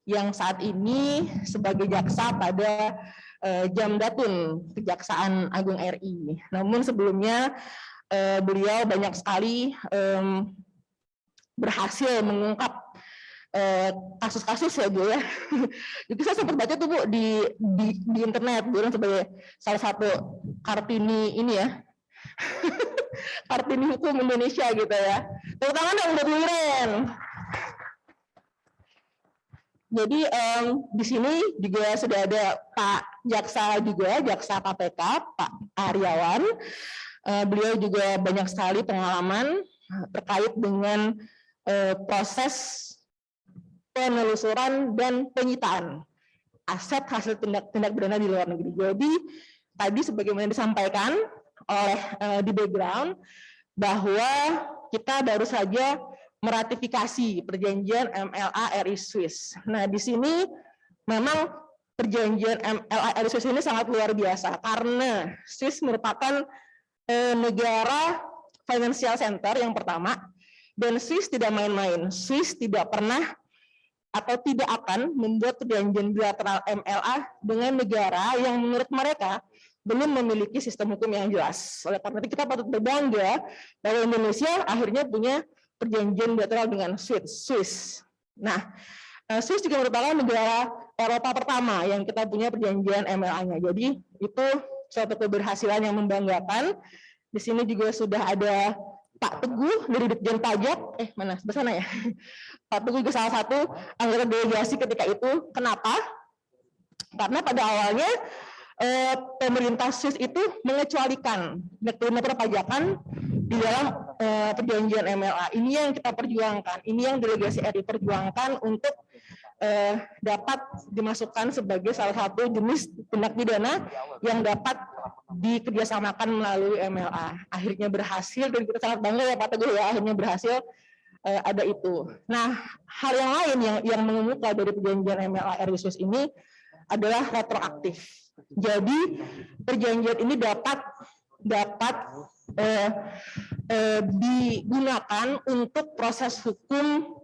yang saat ini sebagai jaksa pada Jamdatun Kejaksaan Agung RI. Namun sebelumnya beliau banyak sekali berhasil mengungkap kasus-kasus ya Bu ya. Jadi saya sempat baca tuh Bu di internet, Bu sebagai salah satu Kartini ini ya. Kartini hukum Indonesia gitu ya. Tepuk tangan dong buat Bu Iren. Jadi di sini juga sudah ada Pak Jaksa juga, Jaksa KPK, Pak Aryawan. Beliau juga banyak sekali pengalaman terkait dengan proses penelusuran dan penyitaan aset hasil tindak pidana di luar negeri. Jadi tadi sebagaimana disampaikan oleh di background bahwa kita baru saja meratifikasi perjanjian MLA RI Swiss. Nah, di sini memang perjanjian MLA RI Swiss ini sangat luar biasa karena Swiss merupakan negara financial center yang pertama, dan Swiss tidak main-main. Swiss tidak pernah atau tidak akan membuat perjanjian bilateral MLA dengan negara yang menurut mereka belum memiliki sistem hukum yang jelas. Oleh karena itu kita patut berbangga bahwa Indonesia akhirnya punya perjanjian bilateral dengan Swiss. Nah, Swiss juga merupakan negara Eropa pertama yang kita punya perjanjian MLA-nya. Jadi itu suatu keberhasilan yang membanggakan. Di sini juga sudah ada Pak Teguh dari Ditjen Pajak. Mana? Sebelah sana ya. Pak Teguh juga salah satu anggota delegasi ketika itu. Kenapa? Karena pada awalnya pemerintah Swiss itu mengecualikan tindak perpajakan di dalam perjanjian MLA. Ini yang kita perjuangkan, ini yang delegasi RI perjuangkan untuk dapat dimasukkan sebagai salah satu jenis tindak pidana yang dapat dikerjasamakan melalui MLA. Akhirnya berhasil dan kita sangat bangga ya Pak Teguh ya, akhirnya berhasil ada itu. Nah, hal yang lain yang mengemuka dari perjanjian MLA RI Swiss ini adalah retroaktif. Jadi perjanjian ini dapat digunakan untuk proses hukum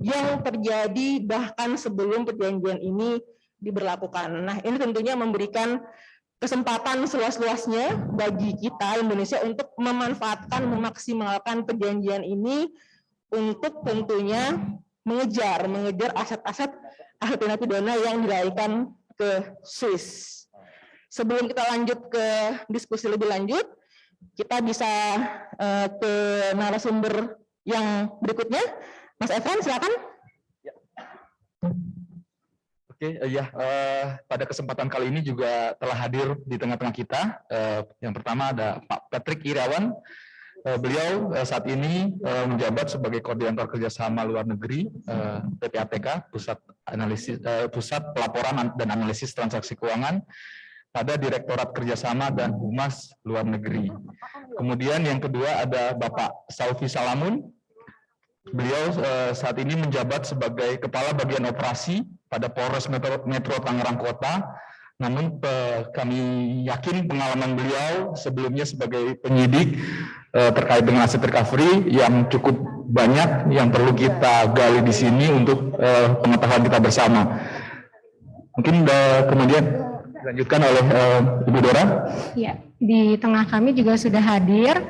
yang terjadi bahkan sebelum perjanjian ini diberlakukan. Nah, ini tentunya memberikan kesempatan seluas-luasnya bagi kita Indonesia untuk memanfaatkan, memaksimalkan perjanjian ini untuk tentunya mengejar aset-aset tindak pidana yang dilarikan ke Swiss. Sebelum kita lanjut ke diskusi lebih lanjut, kita bisa ke narasumber yang berikutnya. Mas Efren, silakan. Oke, pada kesempatan kali ini juga telah hadir di tengah-tengah kita. Yang pertama ada Pak Patrick Irawan. Beliau saat ini menjabat sebagai koordinator kerjasama luar negeri PPATK, Pusat Pelaporan dan Analisis Transaksi Keuangan pada Direktorat Kerjasama dan Humas Luar Negeri. Kemudian yang kedua ada Bapak Saufi Salamun. Beliau saat ini menjabat sebagai Kepala Bagian Operasi pada Polres Metro Tangerang Kota. Namun kami yakin pengalaman beliau sebelumnya sebagai penyidik terkait dengan aset recovery yang cukup banyak yang perlu kita gali di sini untuk pengetahuan kita bersama. Mungkin kemudian dilanjutkan oleh Ibu Dora. Ya, di tengah kami juga sudah hadir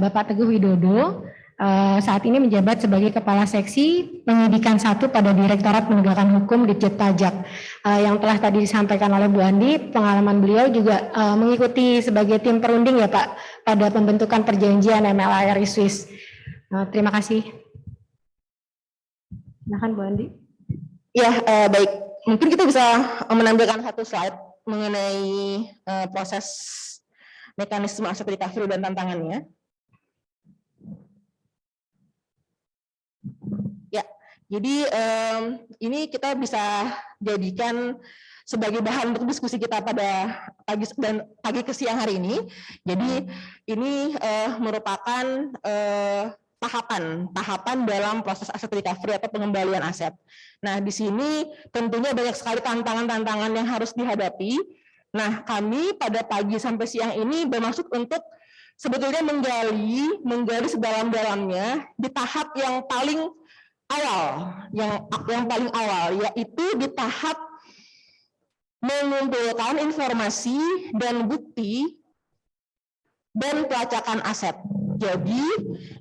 Bapak Teguh Widodo. Saat ini menjabat sebagai Kepala Seksi Penyidikan 1 pada Direktorat Penegakan Hukum Ditjen Pajak. Yang telah tadi disampaikan oleh Bu Andi, pengalaman beliau juga mengikuti sebagai tim perunding ya Pak pada pembentukan perjanjian MLA RI Swiss. Terima kasih. Silakan Bu Andi. Ya, baik. Mungkin kita bisa menampilkan satu slide mengenai proses mekanisme aset recovery dan tantangannya. Ya, jadi ini kita bisa jadikan sebagai bahan untuk diskusi kita pada pagi ke siang hari ini. Jadi ini merupakan tahapan dalam proses aset recovery atau pengembalian aset. Nah, di sini tentunya banyak sekali tantangan-tantangan yang harus dihadapi. Nah, kami pada pagi sampai siang ini bermaksud untuk sebetulnya menggali sedalam-dalamnya di tahap yang paling awal, yang paling awal, yaitu di tahap mengumpulkan informasi dan bukti dan pelacakan aset. Jadi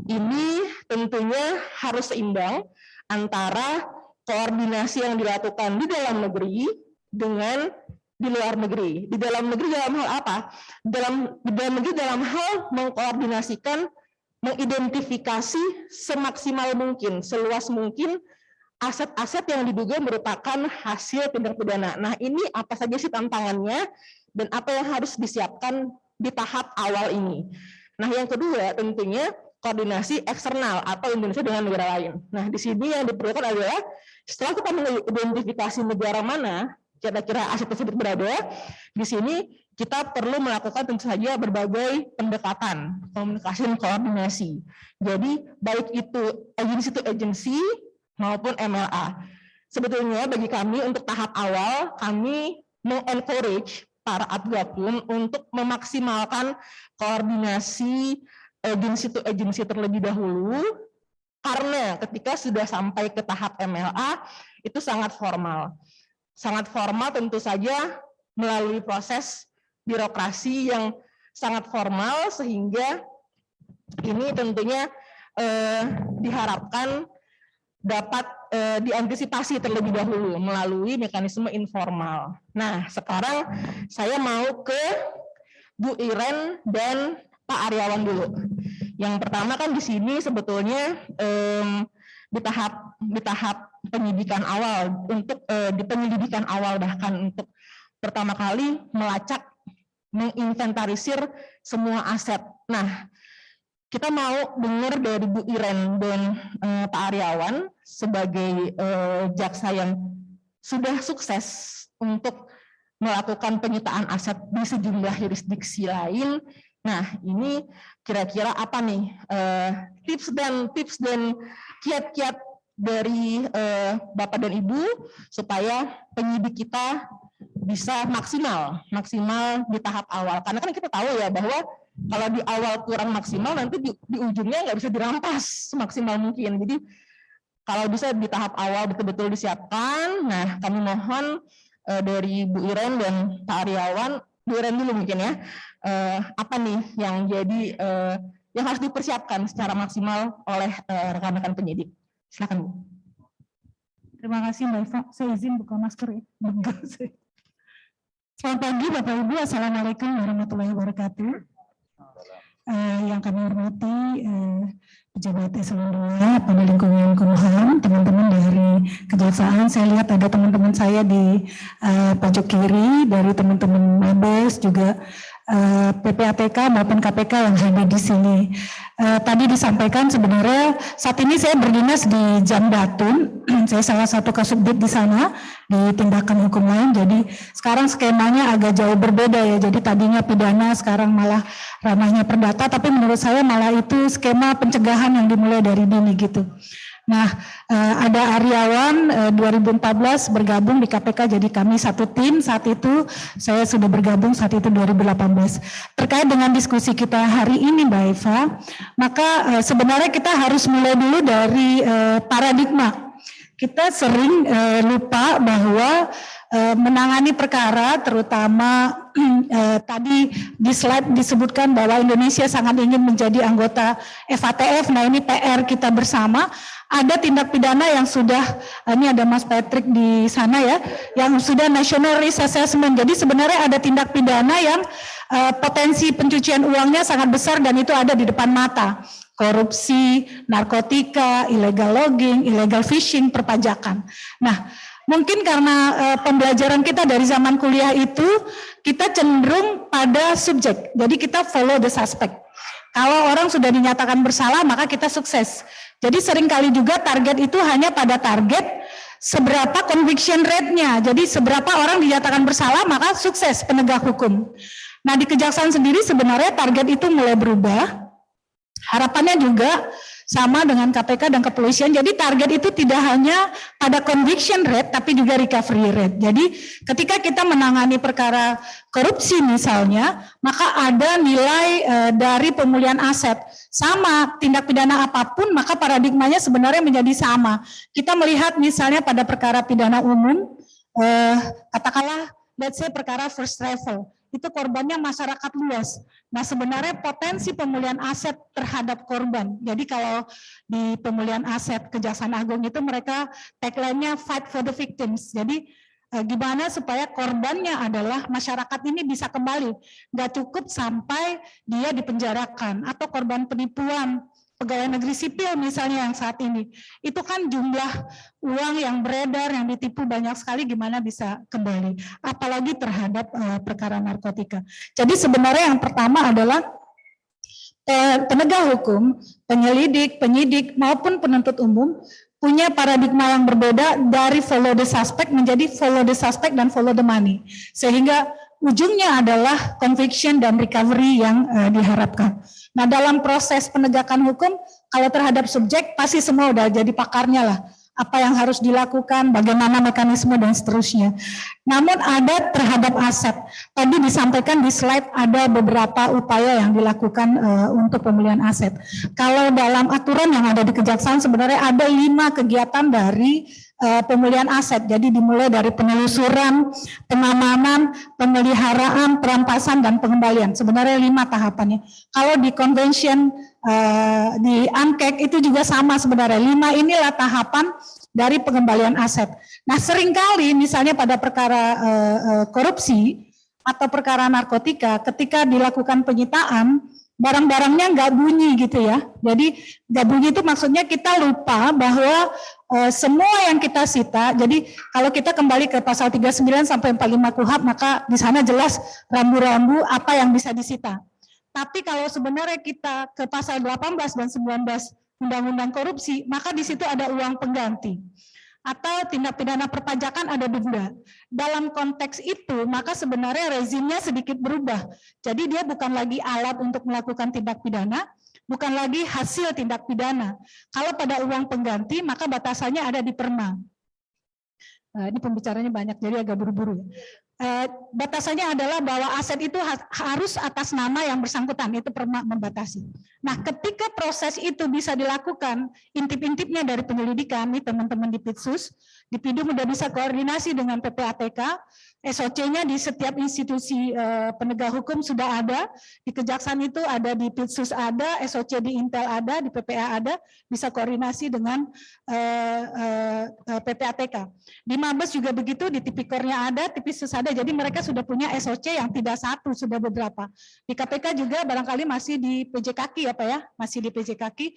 ini tentunya harus seimbang antara koordinasi yang dilakukan di dalam negeri dengan di luar negeri. Di dalam negeri dalam hal apa? Di dalam negeri dalam hal mengkoordinasikan, mengidentifikasi semaksimal mungkin, seluas mungkin aset-aset yang diduga merupakan hasil tindak pidana. Nah, ini apa saja sih tantangannya dan apa yang harus disiapkan di tahap awal ini. Nah, yang kedua tentunya koordinasi eksternal atau Indonesia dengan negara lain. Nah, di sini yang diperlukan adalah setelah kita mengidentifikasi negara mana kira-kira aset tersebut berada, di sini kita perlu melakukan tentu saja berbagai pendekatan, komunikasi dan koordinasi. Jadi baik itu agensi to agency maupun MLA. Sebetulnya bagi kami untuk tahap awal, kami mengencourage para Adgapum untuk memaksimalkan koordinasi agensi to agency terlebih dahulu, karena ketika sudah sampai ke tahap MLA, itu sangat formal. Sangat formal tentu saja melalui proses birokrasi yang sangat formal, sehingga ini tentunya diharapkan dapat diantisipasi terlebih dahulu melalui mekanisme informal. Nah, sekarang saya mau ke Bu Iren dan Pak Aryawan dulu. Yang pertama kan di sini sebetulnya di tahap penyidikan awal, untuk di penyelidikan awal bahkan untuk pertama kali melacak, menginventarisir semua aset. Nah, kita mau dengar dari Bu Iren dan Pak Aryawan sebagai jaksa yang sudah sukses untuk melakukan penyitaan aset di sejumlah yurisdiksi lain. Nah, ini kira-kira apa nih tips dan kiat-kiat dari Bapak dan Ibu supaya penyidik kita bisa maksimal di tahap awal. Karena kan kita tahu ya bahwa kalau di awal kurang maksimal, nanti di ujungnya nggak bisa dirampas semaksimal mungkin. Jadi kalau bisa di tahap awal betul-betul disiapkan. Nah, kami mohon dari Bu Iren dan Pak Aryawan, Bu Iren dulu mungkin ya, apa nih yang jadi yang harus dipersiapkan secara maksimal oleh rekan-rekan penyidik. Silakan Bu. Terima kasih Mbak Eva. Saya izin buka masker ya. Selamat pagi Bapak Ibu. Assalamualaikum warahmatullahi wabarakatuh. Yang kami hormati pejabat eselon 2 pada lingkungan Kumham, teman-teman dari Kejaksaan. Saya lihat ada teman-teman saya di pojok kiri, dari teman-teman Mabes juga PPATK maupun KPK yang hadir di sini. Tadi disampaikan sebenarnya saat ini saya berdinas di Jamdatun. Saya salah satu kasubdit di sana di tindakan hukum lain. Jadi sekarang skemanya agak jauh berbeda ya. Jadi tadinya pidana, sekarang malah ranahnya perdata. Tapi menurut saya malah itu skema pencegahan yang dimulai dari dini gitu. Nah, ada Aryawan 2014 bergabung di KPK, jadi kami satu tim saat itu. Saya sudah bergabung saat itu 2018. Terkait dengan diskusi kita hari ini Mbak Eva, maka sebenarnya kita harus mulai dulu dari paradigma. Kita sering lupa bahwa menangani perkara, terutama tadi di slide disebutkan bahwa Indonesia sangat ingin menjadi anggota FATF. Nah, ini PR kita bersama. ada tindak pidana yang sudah, ini ada Mas Patrick di sana ya, yang sudah national risk assessment. Jadi sebenarnya ada tindak pidana yang potensi pencucian uangnya sangat besar dan itu ada di depan mata. Korupsi, narkotika, illegal logging, illegal fishing, perpajakan. Nah, mungkin karena pembelajaran kita dari zaman kuliah itu, kita cenderung pada subjek. Jadi kita follow the suspect. Kalau orang sudah dinyatakan bersalah, maka kita sukses. Jadi seringkali juga target itu hanya pada target seberapa conviction rate-nya. Jadi seberapa orang dinyatakan bersalah, maka sukses penegak hukum. Nah, di Kejaksaan sendiri sebenarnya target itu mulai berubah. Harapannya juga sama dengan KPK dan kepolisian. Jadi target itu tidak hanya pada conviction rate, tapi juga recovery rate. Jadi ketika kita menangani perkara korupsi misalnya, maka ada nilai dari pemulihan aset. Sama tindak pidana apapun, maka paradigmanya sebenarnya menjadi sama. Kita melihat misalnya pada perkara pidana umum, katakanlah let's say perkara first travel. Itu korbannya masyarakat luas. Nah sebenarnya potensi pemulihan aset terhadap korban. Jadi kalau di pemulihan aset Kejaksaan Agung itu mereka tagline-nya fight for the victims. Jadi gimana supaya korbannya adalah masyarakat ini bisa kembali. Nggak cukup sampai dia dipenjarakan atau korban penipuan. Pegawai negeri sipil misalnya yang saat ini, itu kan jumlah uang yang beredar, yang ditipu banyak sekali, gimana bisa kembali. Apalagi terhadap perkara narkotika. Jadi sebenarnya yang pertama adalah penegak hukum, penyelidik, penyidik, maupun penuntut umum, punya paradigma yang berbeda dari follow the suspect menjadi follow the suspect dan follow the money. Sehingga ujungnya adalah conviction dan recovery yang diharapkan. Nah dalam proses penegakan hukum, kalau terhadap subjek pasti semua udah jadi pakarnya lah. Apa yang harus dilakukan, bagaimana mekanisme dan seterusnya. Namun ada terhadap aset. Tadi disampaikan di slide ada beberapa upaya yang dilakukan untuk pemulihan aset. Kalau dalam aturan yang ada di Kejaksaan sebenarnya ada 5 kegiatan dari pemulihan aset. Jadi dimulai dari penelusuran, pengamanan, pemeliharaan, perampasan, dan pengembalian. Sebenarnya 5 tahapannya. Kalau di convention, di ANKEK itu juga sama sebenarnya. 5 inilah tahapan dari pengembalian aset. Nah seringkali misalnya pada perkara korupsi atau perkara narkotika, ketika dilakukan penyitaan, barang-barangnya nggak bunyi gitu ya. Jadi nggak bunyi itu maksudnya kita lupa bahwa semua yang kita sita, jadi kalau kita kembali ke pasal 39 sampai 45 KUHP, maka di sana jelas rambu-rambu apa yang bisa disita. Tapi kalau sebenarnya kita ke pasal 18 dan 19 Undang-Undang Korupsi, maka di situ ada uang pengganti. Atau tindak pidana perpajakan ada denda. Dalam konteks itu, maka sebenarnya rezimnya sedikit berubah. Jadi dia bukan lagi alat untuk melakukan tindak pidana, bukan lagi hasil tindak pidana. Kalau pada uang pengganti, maka batasannya ada di perma. Ini pembicaranya banyak, jadi agak buru-buru. Batasannya adalah bahwa aset itu harus atas nama yang bersangkutan, itu perma membatasi. Nah, ketika proses itu bisa dilakukan, intip-intipnya dari penyelidikan, nih teman-teman di Pitsus, di PIDUM udah bisa koordinasi dengan PPATK, SOC-nya di setiap institusi penegak hukum sudah ada, di Kejaksaan itu ada, di Pitsus ada, SOC di Intel ada, di PPA ada, bisa koordinasi dengan PPATK. Di Mabes juga begitu, di Tipikornya ada, Tipisus ada, jadi mereka sudah punya SOC yang tidak satu, sudah beberapa. Di KPK juga barangkali masih di PJ Kaki ya Pak ya, masih di PJ Kaki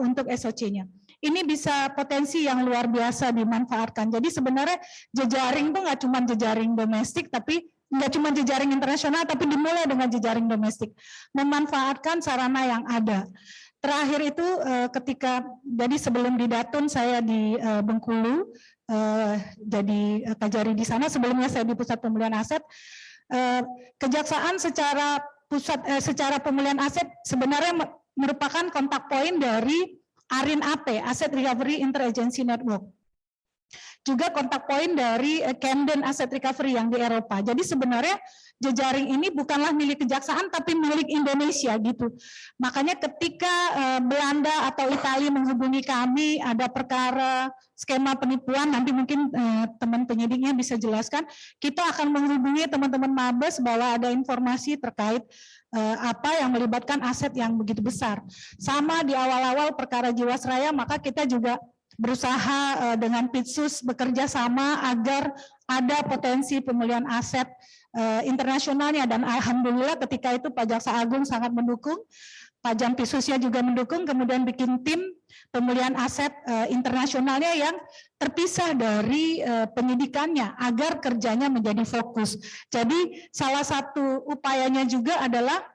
untuk SOC-nya. Ini bisa potensi yang luar biasa dimanfaatkan. Jadi sebenarnya jejaring itu nggak cuma jejaring domestik, tapi nggak cuma jejaring internasional, tapi dimulai dengan jejaring domestik. Memanfaatkan sarana yang ada. Terakhir itu ketika, jadi sebelum di Datun saya di Bengkulu, jadi Kajari di sana, sebelumnya saya di Pusat Pemulihan Aset. Kejaksaan secara pemulihan aset sebenarnya merupakan kontak point dari ARIN AP, Asset Recovery Interagency Network. Juga kontak point dari Camden Asset Recovery yang di Eropa. Jadi sebenarnya jejaring ini bukanlah milik Kejaksaan tapi milik Indonesia gitu. Makanya ketika Belanda atau Italia menghubungi kami ada perkara skema penipuan, nanti mungkin teman penyidiknya bisa jelaskan, kita akan menghubungi teman-teman Mabes bahwa ada informasi terkait apa yang melibatkan aset yang begitu besar. Sama di awal-awal perkara Jiwasraya, maka kita juga berusaha dengan Pitsus bekerja sama agar ada potensi pemulihan aset internasionalnya, dan alhamdulillah ketika itu Pak Jaksa Agung sangat mendukung, Pak Jampitsusnya juga mendukung, kemudian bikin tim pemulihan aset internasionalnya yang terpisah dari penyidikannya agar kerjanya menjadi fokus. Jadi salah satu upayanya juga adalah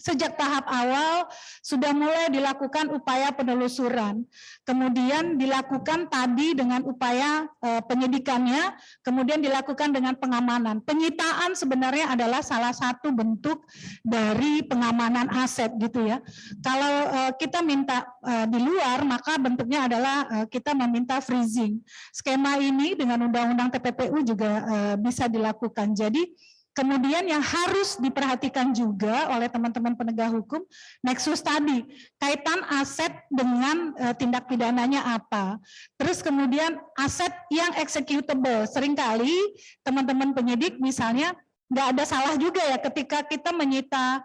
sejak tahap awal sudah mulai dilakukan upaya penelusuran, kemudian dilakukan tadi dengan upaya penyidikannya, kemudian dilakukan dengan pengamanan. Penyitaan sebenarnya adalah salah satu bentuk dari pengamanan aset gitu ya. Kalau kita minta di luar, maka bentuknya adalah kita meminta freezing. Skema ini dengan Undang-Undang TPPU juga bisa dilakukan. Jadi kemudian yang harus diperhatikan juga oleh teman-teman penegak hukum, nexus tadi, kaitan aset dengan tindak pidananya apa. Terus kemudian aset yang executable, seringkali teman-teman penyidik misalnya nggak ada salah juga ya ketika kita menyita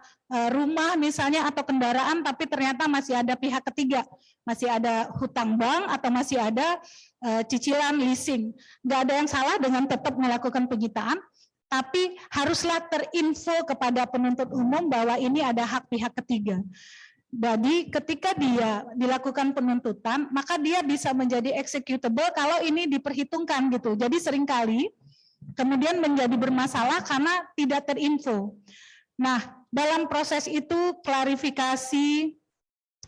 rumah misalnya atau kendaraan, tapi ternyata masih ada pihak ketiga, masih ada hutang bank atau masih ada cicilan leasing. Nggak ada yang salah dengan tetap melakukan penyitaan, tapi haruslah terinfo kepada penuntut umum bahwa ini ada hak pihak ketiga. Jadi ketika dia dilakukan penuntutan, maka dia bisa menjadi executable kalau ini diperhitungkan gitu. Jadi seringkali kemudian menjadi bermasalah karena tidak terinfo. Nah, dalam proses itu klarifikasi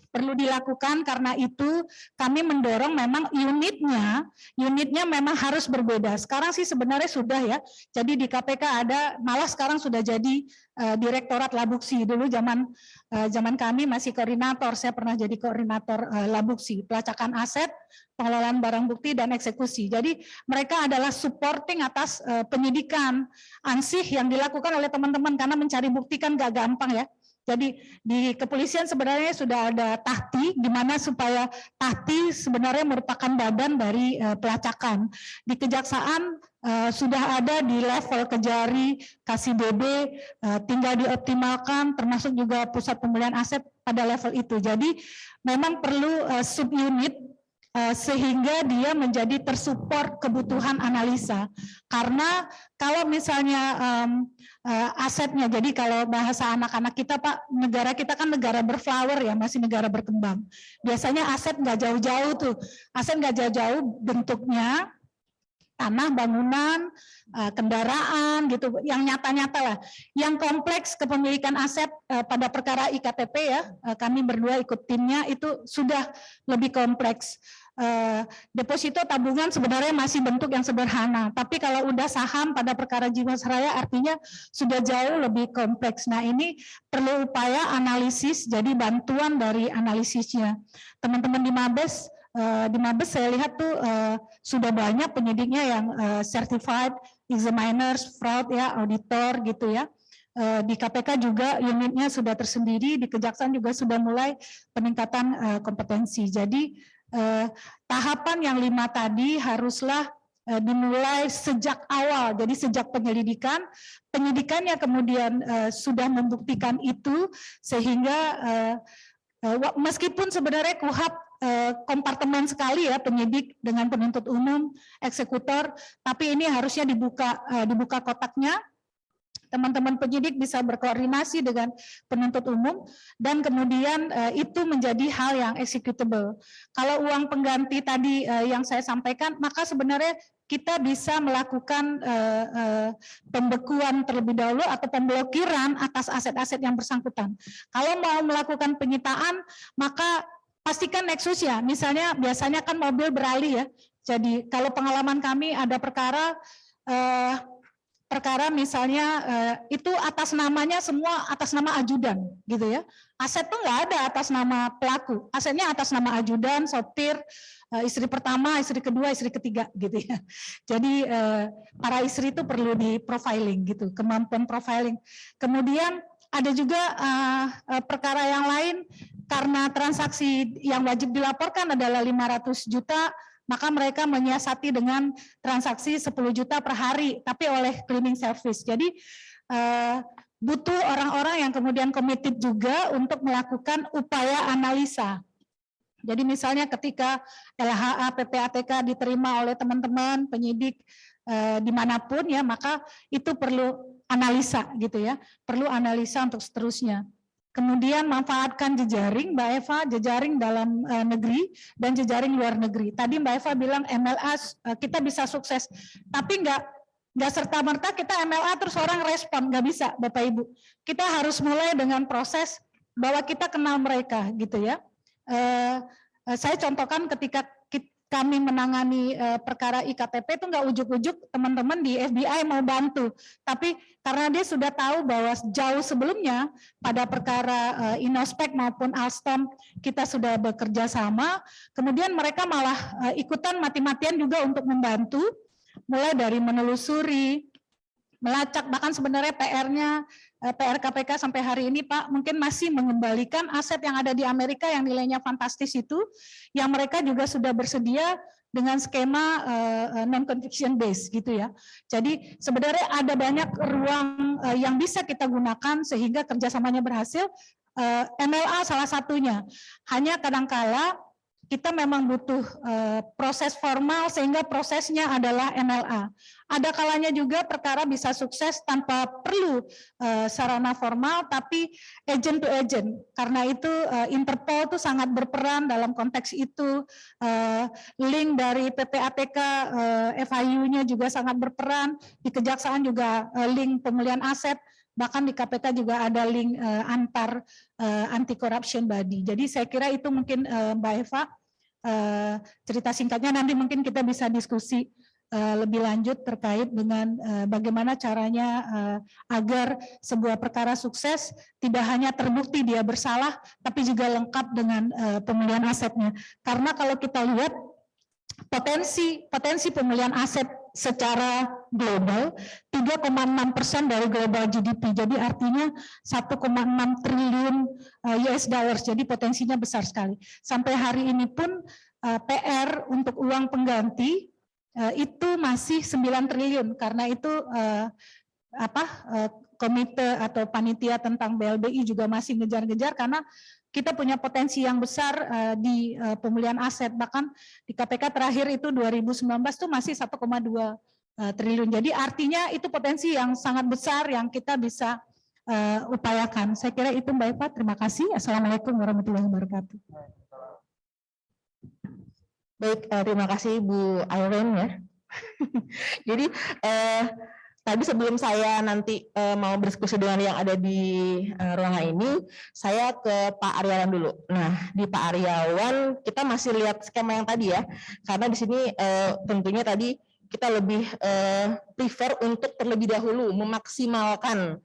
perlu dilakukan, karena itu kami mendorong memang unitnya memang harus berbeda. Sekarang sih sebenarnya sudah ya, jadi di KPK ada, malah sekarang sudah jadi Direktorat Labuksi. Dulu zaman kami masih koordinator, saya pernah jadi koordinator Labuksi, pelacakan aset, pengelolaan barang bukti, dan eksekusi. Jadi mereka adalah supporting atas penyidikan ansih yang dilakukan oleh teman-teman, karena mencari bukti kan gak gampang ya. Jadi di kepolisian sebenarnya sudah ada tahti, di mana supaya tahti sebenarnya merupakan badan dari pelacakan. Di kejaksaan sudah ada di level Kejari, KSIBB, tinggal dioptimalkan, termasuk juga pusat pemulihan aset pada level itu. Jadi memang perlu subunit sehingga dia menjadi tersupport kebutuhan analisa. Karena kalau misalnya asetnya, jadi kalau bahasa anak-anak kita Pak, negara kita kan negara berflower ya, masih negara berkembang. Biasanya aset nggak jauh-jauh tuh, aset nggak jauh-jauh bentuknya, tanah, bangunan, kendaraan gitu, yang nyata-nyata lah. Yang kompleks kepemilikan aset pada perkara IKTP ya, kami berdua ikut timnya, itu sudah lebih kompleks. Deposito tabungan sebenarnya masih bentuk yang sederhana, tapi kalau udah saham pada perkara Jiwasraya artinya sudah jauh lebih kompleks. Nah ini perlu upaya analisis, jadi bantuan dari analisisnya. Teman-teman di Mabes saya lihat tuh sudah banyak penyidiknya yang certified examiners, fraud ya, auditor gitu ya. Di KPK juga unitnya sudah tersendiri, di Kejaksaan juga sudah mulai peningkatan kompetensi. Jadi tahapan yang 5 tadi haruslah dimulai sejak awal, jadi sejak penyelidikan, penyidikannya kemudian sudah membuktikan itu, sehingga meskipun sebenarnya KUHP kompartemen sekali ya, penyidik dengan penuntut umum, eksekutor, tapi ini harusnya dibuka kotaknya. Teman-teman penyidik bisa berkoordinasi dengan penuntut umum, dan kemudian itu menjadi hal yang executable. Kalau uang pengganti tadi yang saya sampaikan, maka sebenarnya kita bisa melakukan pembekuan terlebih dahulu atau pemblokiran atas aset-aset yang bersangkutan. Kalau mau melakukan penyitaan, maka pastikan nexus ya, misalnya biasanya kan mobil beralih ya. Jadi kalau pengalaman kami ada perkara misalnya itu atas namanya semua atas nama ajudan gitu ya. Aset tuh nggak ada atas nama pelaku, asetnya atas nama ajudan, sopir, istri pertama, istri kedua, istri ketiga gitu ya. Jadi para istri itu perlu di profiling gitu, kemampuan profiling. Kemudian ada juga perkara yang lain, karena transaksi yang wajib dilaporkan adalah 500 juta, maka mereka menyiasati dengan transaksi 10 juta per hari, tapi oleh cleaning service. Jadi butuh orang-orang yang kemudian committed juga untuk melakukan upaya analisa. Jadi misalnya ketika LHA PPATK diterima oleh teman-teman penyidik dimanapun ya, maka itu perlu analisa gitu ya, perlu analisa untuk seterusnya. Kemudian manfaatkan jejaring, Mbak Eva, jejaring dalam negeri dan jejaring luar negeri. Tadi Mbak Eva bilang MLA kita bisa sukses, tapi nggak serta-merta kita MLA terus orang respon, nggak bisa Bapak Ibu. Kita harus mulai dengan proses bahwa kita kenal mereka gitu ya. Saya contohkan ketika kami menangani perkara IKTP itu nggak ujuk-ujuk teman-teman di FBI mau bantu, tapi karena dia sudah tahu bahwa jauh sebelumnya pada perkara Inospek maupun Alstom kita sudah bekerja sama, kemudian mereka malah ikutan mati-matian juga untuk membantu, mulai dari menelusuri, melacak, bahkan sebenarnya PR KPK sampai hari ini Pak mungkin masih mengembalikan aset yang ada di Amerika yang nilainya fantastis itu, yang mereka juga sudah bersedia dengan skema non-conviction base gitu ya. Jadi sebenarnya ada banyak ruang yang bisa kita gunakan sehingga kerjasamanya berhasil. MLA salah satunya, hanya kadangkala kita memang butuh proses formal sehingga prosesnya adalah MLA. Ada kalanya juga perkara bisa sukses tanpa perlu sarana formal, tapi agent to agent. Karena itu Interpol itu sangat berperan dalam konteks itu. Link dari PPATK, FIU-nya juga sangat berperan. Di Kejaksaan juga link pemulihan aset. Bahkan di KPK juga ada link antar anti-corruption body. Jadi saya kira itu mungkin Mbak Eva, cerita singkatnya, nanti mungkin kita bisa diskusi lebih lanjut terkait dengan bagaimana caranya agar sebuah perkara sukses tidak hanya terbukti dia bersalah, tapi juga lengkap dengan pemulihan asetnya. Karena kalau kita lihat potensi pemulihan aset secara global 3,6% dari global GDP. Jadi artinya 1,6 triliun US dollars. Jadi potensinya besar sekali. Sampai hari ini pun PR untuk uang pengganti itu masih 9 triliun karena itu komite atau panitia tentang BLBI juga masih ngejar-ngejar karena kita punya potensi yang besar di pemulihan aset, bahkan di KPK terakhir itu 2019 itu masih 1,2 triliun. Jadi artinya itu potensi yang sangat besar yang kita bisa upayakan. Saya kira itu Mbak Eva, terima kasih. Assalamualaikum warahmatullahi wabarakatuh. Baik, terima kasih Bu Irene ya. Jadi tadi sebelum saya nanti mau berdiskusi dengan yang ada di ruangan ini, saya ke Pak Aryawan dulu. Nah, di Pak Aryawan kita masih lihat skema yang tadi ya, karena di sini tentunya tadi kita lebih prefer untuk terlebih dahulu memaksimalkan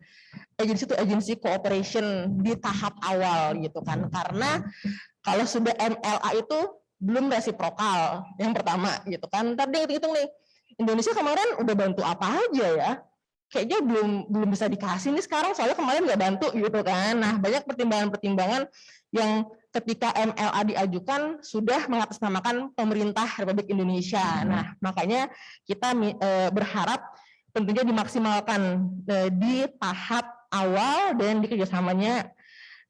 agency to agency cooperation di tahap awal gitu kan, karena kalau sudah MLA itu belum resiprokal yang pertama gitu kan. Tadi hitung nih, Indonesia kemarin udah bantu apa aja ya? Kayaknya belum bisa dikasih nih sekarang, soalnya kemarin nggak bantu gitu kan. Nah, banyak pertimbangan-pertimbangan yang ketika MLA diajukan sudah mengatasnamakan pemerintah Republik Indonesia. Nah, makanya kita berharap tentunya dimaksimalkan di tahap awal dan di kerjasamanya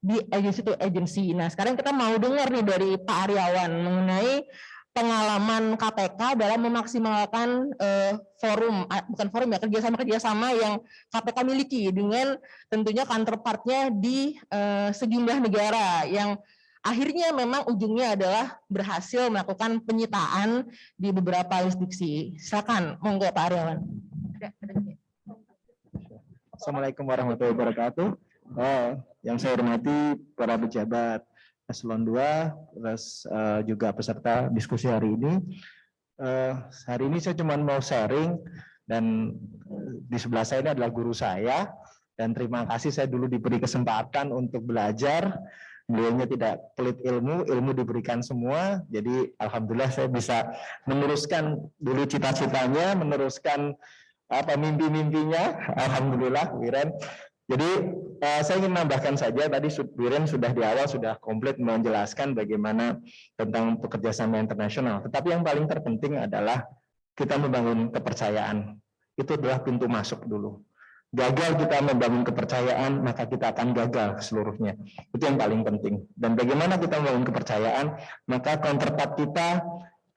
di agency to agency. Nah, sekarang kita mau dengar nih dari Pak Aryawan mengenai pengalaman KPK dalam memaksimalkan kerjasama yang KPK miliki dengan tentunya counterpartnya di sejumlah negara yang akhirnya memang ujungnya adalah berhasil melakukan penyitaan di beberapa jurisdiksi. Silakan, monggo Pak Aryawan. Assalamualaikum warahmatullahi wabarakatuh. Yang saya hormati para pejabat Eselon 2, terus juga peserta diskusi hari ini. Hari ini saya cuma mau sharing, dan di sebelah saya ini adalah guru saya, dan terima kasih saya dulu diberi kesempatan untuk belajar. Beliaunya tidak pelit ilmu, ilmu diberikan semua. Jadi alhamdulillah saya bisa meneruskan dulu cita-citanya, meneruskan mimpi-mimpinya. Alhamdulillah, Wiren. Jadi saya ingin menambahkan saja, tadi Wiren sudah di awal sudah komplit menjelaskan bagaimana tentang kerjasama internasional. Tetapi yang paling terpenting adalah kita membangun kepercayaan. Itu adalah pintu masuk dulu. Gagal kita membangun kepercayaan, maka kita akan gagal seluruhnya. Itu yang paling penting. Dan bagaimana kita membangun kepercayaan, maka counterpart kita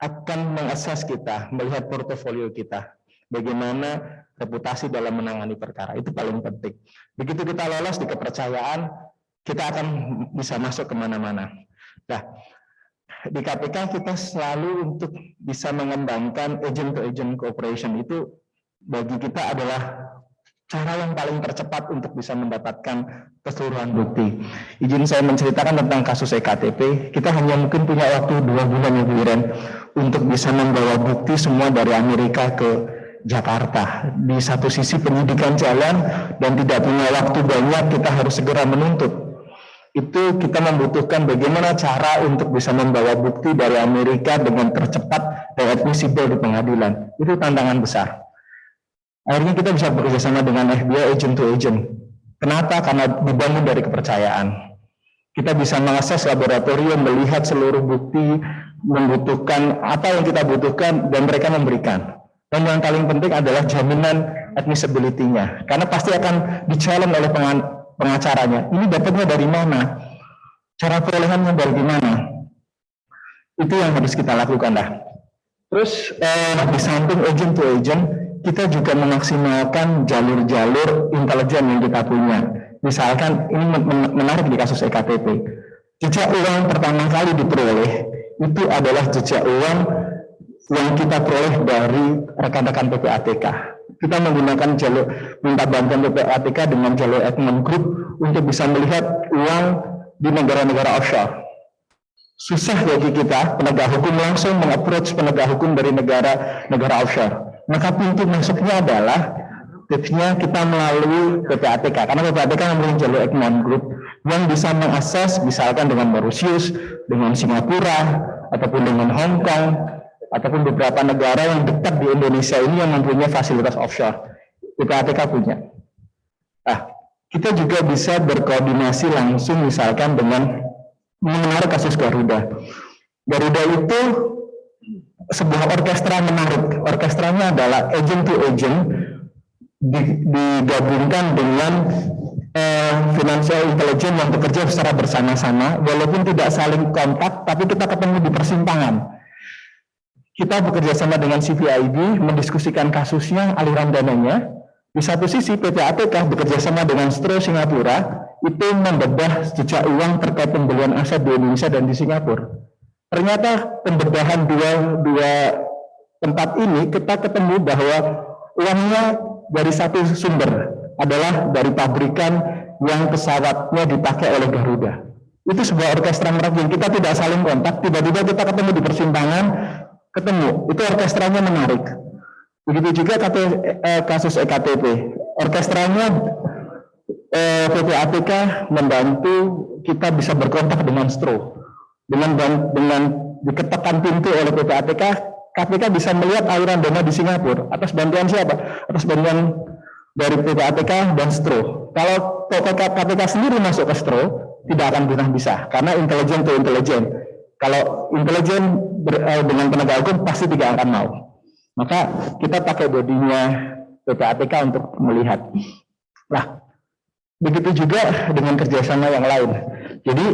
akan mengakses kita, melihat portofolio kita. Bagaimana reputasi dalam menangani perkara, itu paling penting. Begitu kita lolos di kepercayaan, kita akan bisa masuk kemana-mana. Nah, di KPK kita selalu untuk bisa mengembangkan agent-to-agent cooperation, itu bagi kita adalah cara yang paling tercepat untuk bisa mendapatkan keseluruhan bukti. Izin saya menceritakan tentang kasus EKTP. Kita hanya mungkin punya waktu 2 bulan ya Bu Iren untuk bisa membawa bukti semua dari Amerika ke Jakarta. Di satu sisi penyidikan jalan dan tidak punya waktu banyak, kita harus segera menuntut. Itu kita membutuhkan bagaimana cara untuk bisa membawa bukti dari Amerika dengan tercepat dan admissible di pengadilan. Itu tantangan besar. Akhirnya kita bisa bekerja sama dengan FBI agent to agent. Kenapa? Karena dibangun dari kepercayaan. Kita bisa mengakses laboratorium, melihat seluruh bukti, membutuhkan apa yang kita butuhkan, dan mereka memberikan. Dan yang paling penting adalah jaminan admissibility-nya. Karena pasti akan di-challenge oleh pengacaranya. Ini dapatnya dari mana? Cara perolehannya dari mana? Itu yang harus kita lakukan lah. Terus di samping agent to agent, kita juga memaksimalkan jalur-jalur intelijen yang kita punya. Misalkan ini menarik di kasus EKTP. Jejak uang pertama kali diperoleh itu adalah jejak uang yang kita peroleh dari rekan-rekan PPATK. Kita menggunakan jalur minta bantuan PPATK dengan jalur Edmond Group untuk bisa melihat uang di negara-negara offshore. Susah bagi kita penegak hukum langsung meng-approach penegak hukum dari negara offshore. Maka pintu masuknya adalah tipsnya kita melalui PPATK, karena PPATK memiliki jalur Edmond Group yang bisa mengakses misalkan dengan Mauritius, dengan Singapura, ataupun dengan Hong Kong, ataupun beberapa negara yang dekat di Indonesia ini yang mempunyai fasilitas offshore. PPATK punya. Nah, kita juga bisa berkoordinasi langsung misalkan dengan menarik kasus Garuda. Garuda itu sebuah orkestra menarik. Orkestranya adalah agent to agent digabungkan dengan financial intelligence yang bekerja secara bersama-sama, walaupun tidak saling kontak, tapi kita ketemu di persimpangan. Kita bekerja sama dengan CVIB, mendiskusikan kasusnya, aliran dananya. Di satu sisi PPATK bekerja sama dengan STRO Singapura, itu membedah jejak uang terkait pembelian aset di Indonesia dan di Singapura. Ternyata pembedahan dua tempat ini kita ketemu bahwa uangnya dari satu sumber, adalah dari pabrikan yang pesawatnya dipakai oleh Garuda. Itu sebuah orkestra menarik yang kita tidak saling kontak, tiba-tiba kita ketemu di persimpangan, ketemu. Itu orkestranya menarik. Begitu juga kasus EKTP. Orkestranya PPATK membantu kita bisa berkontak dengan STRO. Dengan diketekan pintu oleh PPATK, KPK bisa melihat aliran dana di Singapura. Atas bantuan siapa? Atas bantuan dari PPATK dan STRO. Kalau KPK sendiri masuk ke STRO, tidak akan pernah bisa, karena intelijen to intelijen. Kalau intelijen dengan penegak hukum pasti tidak akan mau. Maka kita pakai bodinya PPATK untuk melihat. Nah, begitu juga dengan kerjasama yang lain. Jadi,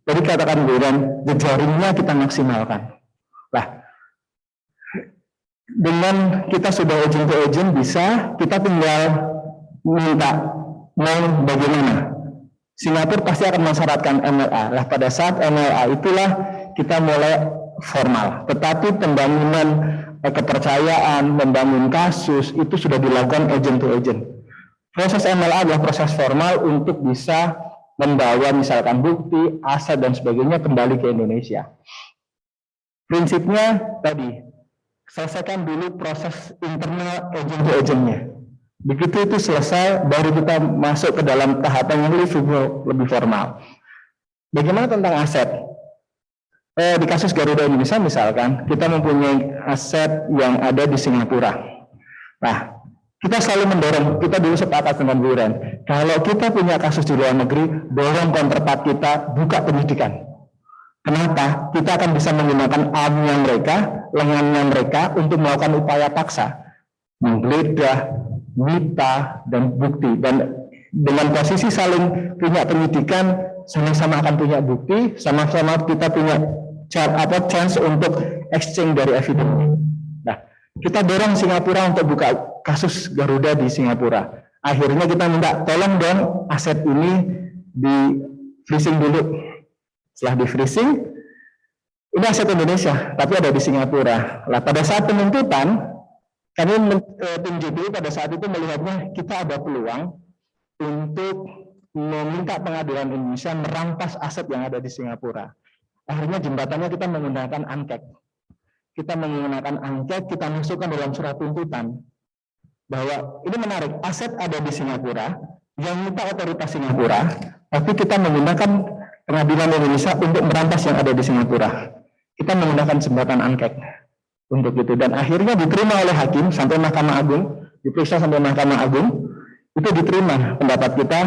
tadi katakan bukan jejaringnya kita maksimalkan. Nah, dengan kita sudah agent to agent bisa, kita tinggal minta mau bagaimana. Singapura pasti akan mensyaratkan MLA. Nah, pada saat MLA itulah kita mulai formal. Tetapi pembangunan kepercayaan, membangun kasus itu sudah dilakukan agent to agent. Proses MLA adalah proses formal untuk bisa membawa misalkan bukti, aset dan sebagainya kembali ke Indonesia. Prinsipnya tadi, selesaikan dulu proses internal agent to agentnya. Begitu itu selesai, baru kita masuk ke dalam tahapan yang lebih formal. Bagaimana tentang aset? Di kasus Garuda Indonesia misalkan, kita mempunyai aset yang ada di Singapura. Nah, kita selalu mendorong, kita dulu sepakat dengan Bu Ren, kalau kita punya kasus di luar negeri, dorong counterpart kita buka penyidikan. Kenapa? Kita akan bisa menggunakan armnya mereka, lengannya mereka untuk melakukan upaya paksa, menggeledah, mita, dan bukti. Dan dengan posisi saling punya penyidikan, sama-sama akan punya bukti, sama-sama kita punya chance untuk exchange dari evidence. Nah, kita dorong Singapura untuk buka kasus Garuda di Singapura. Akhirnya kita minta tolong dong aset ini di freezing dulu. Setelah di freezing, ini aset Indonesia, tapi ada di Singapura. Lah pada saat penuntutan, kami tim JPU pada saat itu melihatnya kita ada peluang untuk meminta pengadilan Indonesia merampas aset yang ada di Singapura. Akhirnya jembatannya kita menggunakan angket. Kita menggunakan angket, kita masukkan dalam surat tuntutan bahwa ini menarik, aset ada di Singapura, yang minta otoritas Singapura, tapi kita menggunakan pengadilan Indonesia untuk merampas yang ada di Singapura. Kita menggunakan jembatan angket untuk itu, dan akhirnya diterima oleh hakim sampai Mahkamah Agung, diperiksa sampai Mahkamah Agung, itu diterima pendapat kita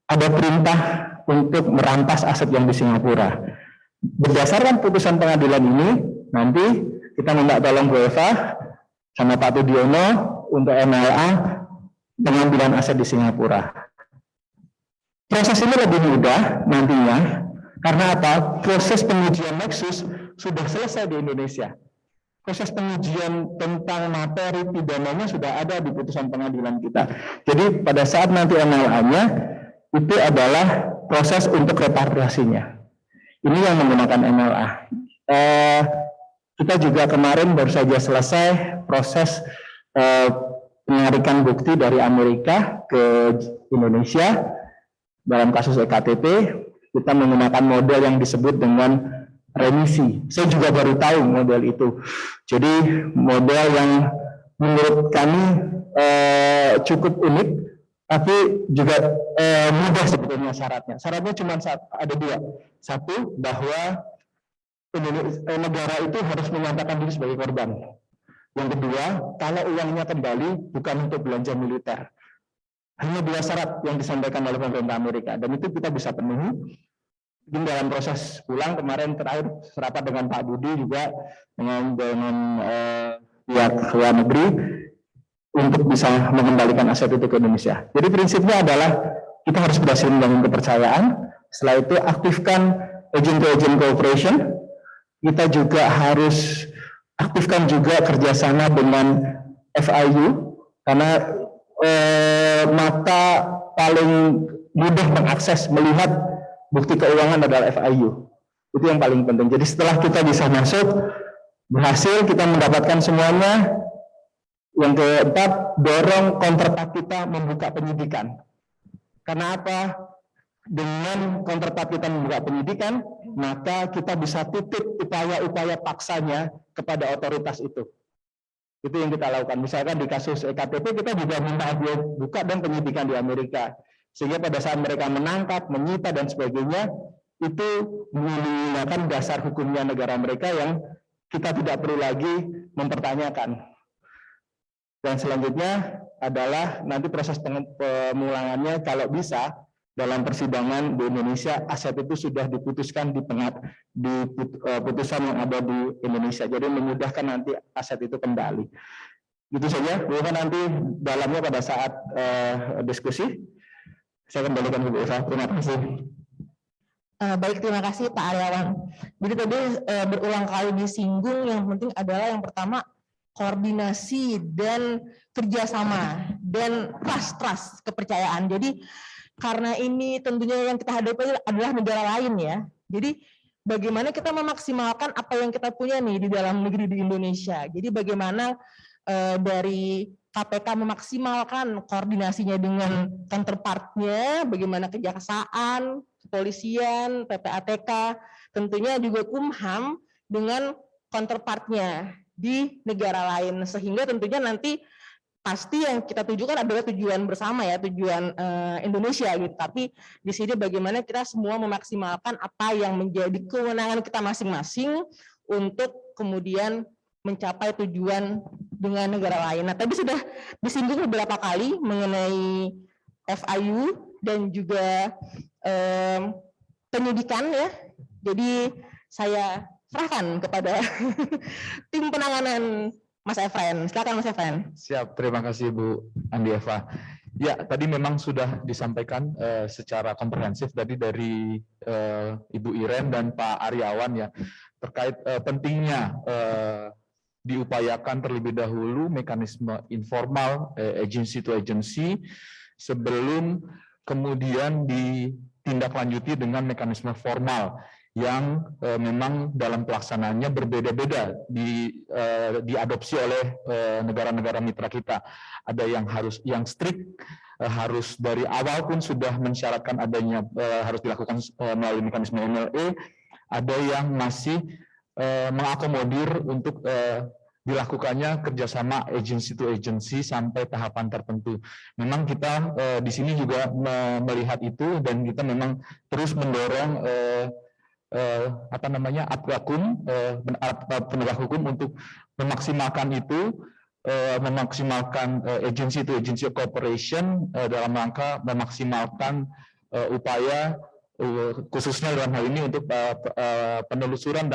ada perintah untuk merampas aset yang di Singapura. Berdasarkan putusan pengadilan ini, nanti kita minta tolong Bu Eva sama Pak Tudiono untuk MLA pengambilan aset di Singapura. Proses ini lebih mudah nantinya, karena apa? Proses pengujian Nexus sudah selesai di Indonesia. Proses pengujian tentang materi pidananya sudah ada di putusan pengadilan kita. Jadi pada saat nanti MLA-nya, itu adalah proses untuk repatriasinya. Ini yang menggunakan MLA. Kita juga kemarin baru saja selesai proses penarikan bukti dari Amerika ke Indonesia. Dalam kasus EKTP, kita menggunakan model yang disebut dengan remisi. Saya juga baru tahu model itu. Jadi model yang menurut kami cukup unik, tapi juga mudah sebetulnya syaratnya. Syaratnya cuma ada dua. Satu, bahwa negara itu harus menyatakan diri sebagai korban. Yang kedua, kalau uangnya kembali bukan untuk belanja militer. Hanya dua syarat yang disampaikan oleh pemerintah Amerika, dan itu kita bisa penuhi. Mungkin dalam proses pulang kemarin terakhir serapat dengan Pak Budi juga dengan pihak luar negeri untuk bisa mengembalikan aset itu ke Indonesia. Jadi prinsipnya adalah kita harus berhasil membangun kepercayaan. Setelah itu aktifkan agent-to-agent cooperation. Kita juga harus aktifkan juga kerjasama dengan FIU, karena mata paling mudah mengakses melihat bukti keuangan adalah FIU. Itu yang paling penting. Jadi setelah kita bisa masuk, berhasil kita mendapatkan semuanya. Yang keempat, dorong counterpart kita membuka penyidikan. Karena apa? Dengan counterpart kita membuka penyidikan, maka kita bisa titip upaya-upaya paksanya kepada otoritas itu. Itu yang kita lakukan. Misalkan di kasus EKTP kita juga minta dia buka dan penyidikan di Amerika. Sehingga pada saat mereka menangkap, menyita dan sebagainya, itu menggunakan dasar hukumnya negara mereka yang kita tidak perlu lagi mempertanyakan. Dan selanjutnya adalah nanti proses pemulangannya kalau bisa dalam persidangan di Indonesia aset itu sudah diputuskan di putusan yang ada di Indonesia. Jadi memudahkan nanti aset itu kembali. Gitu saja. Bukan nanti dalamnya pada saat diskusi. Saya kembalikan ke Bu Eva. Terima kasih. Baik, terima kasih Pak Aryawan. Jadi tadi berulang kali disinggung, yang penting adalah yang pertama koordinasi dan kerjasama dan trust kepercayaan. Jadi karena ini tentunya yang kita hadapi adalah negara lain ya. Jadi bagaimana kita memaksimalkan apa yang kita punya nih di dalam negeri di Indonesia. Jadi bagaimana dari KPK memaksimalkan koordinasinya dengan counterpartnya, bagaimana kejaksaan, kepolisian, PPATK, tentunya juga Kumham dengan counterpartnya di negara lain, sehingga tentunya nanti pasti yang kita tujukan adalah tujuan bersama ya, tujuan Indonesia gitu. Tapi di sini bagaimana kita semua memaksimalkan apa yang menjadi kewenangan kita masing-masing untuk kemudian mencapai tujuan dengan negara lain. Nah, tadi sudah disinggung beberapa kali mengenai FIU dan juga penyidikan ya. Jadi saya serahkan kepada tim penanganan Mas Efren. Silakan Mas Efren. Siap, terima kasih Bu Andi Eva. Ya, tadi memang sudah disampaikan secara komprehensif tadi dari Ibu Iren dan Pak Aryawan ya terkait pentingnya diupayakan terlebih dahulu mekanisme informal agency to agency sebelum kemudian ditindaklanjuti dengan mekanisme formal yang memang dalam pelaksanaannya berbeda-beda diadopsi oleh negara-negara mitra kita. Ada yang strict harus dari awal pun sudah mensyaratkan adanya harus dilakukan melalui mekanisme MLA, ada yang masih mengakomodir untuk dilakukannya kerjasama agency to agency sampai tahapan tertentu. Memang kita di sini juga melihat itu dan kita memang terus mendorong penegak hukum untuk memaksimalkan itu, memaksimalkan agency to agency cooperation dalam rangka memaksimalkan upaya khususnya dalam hal ini untuk penelusuran,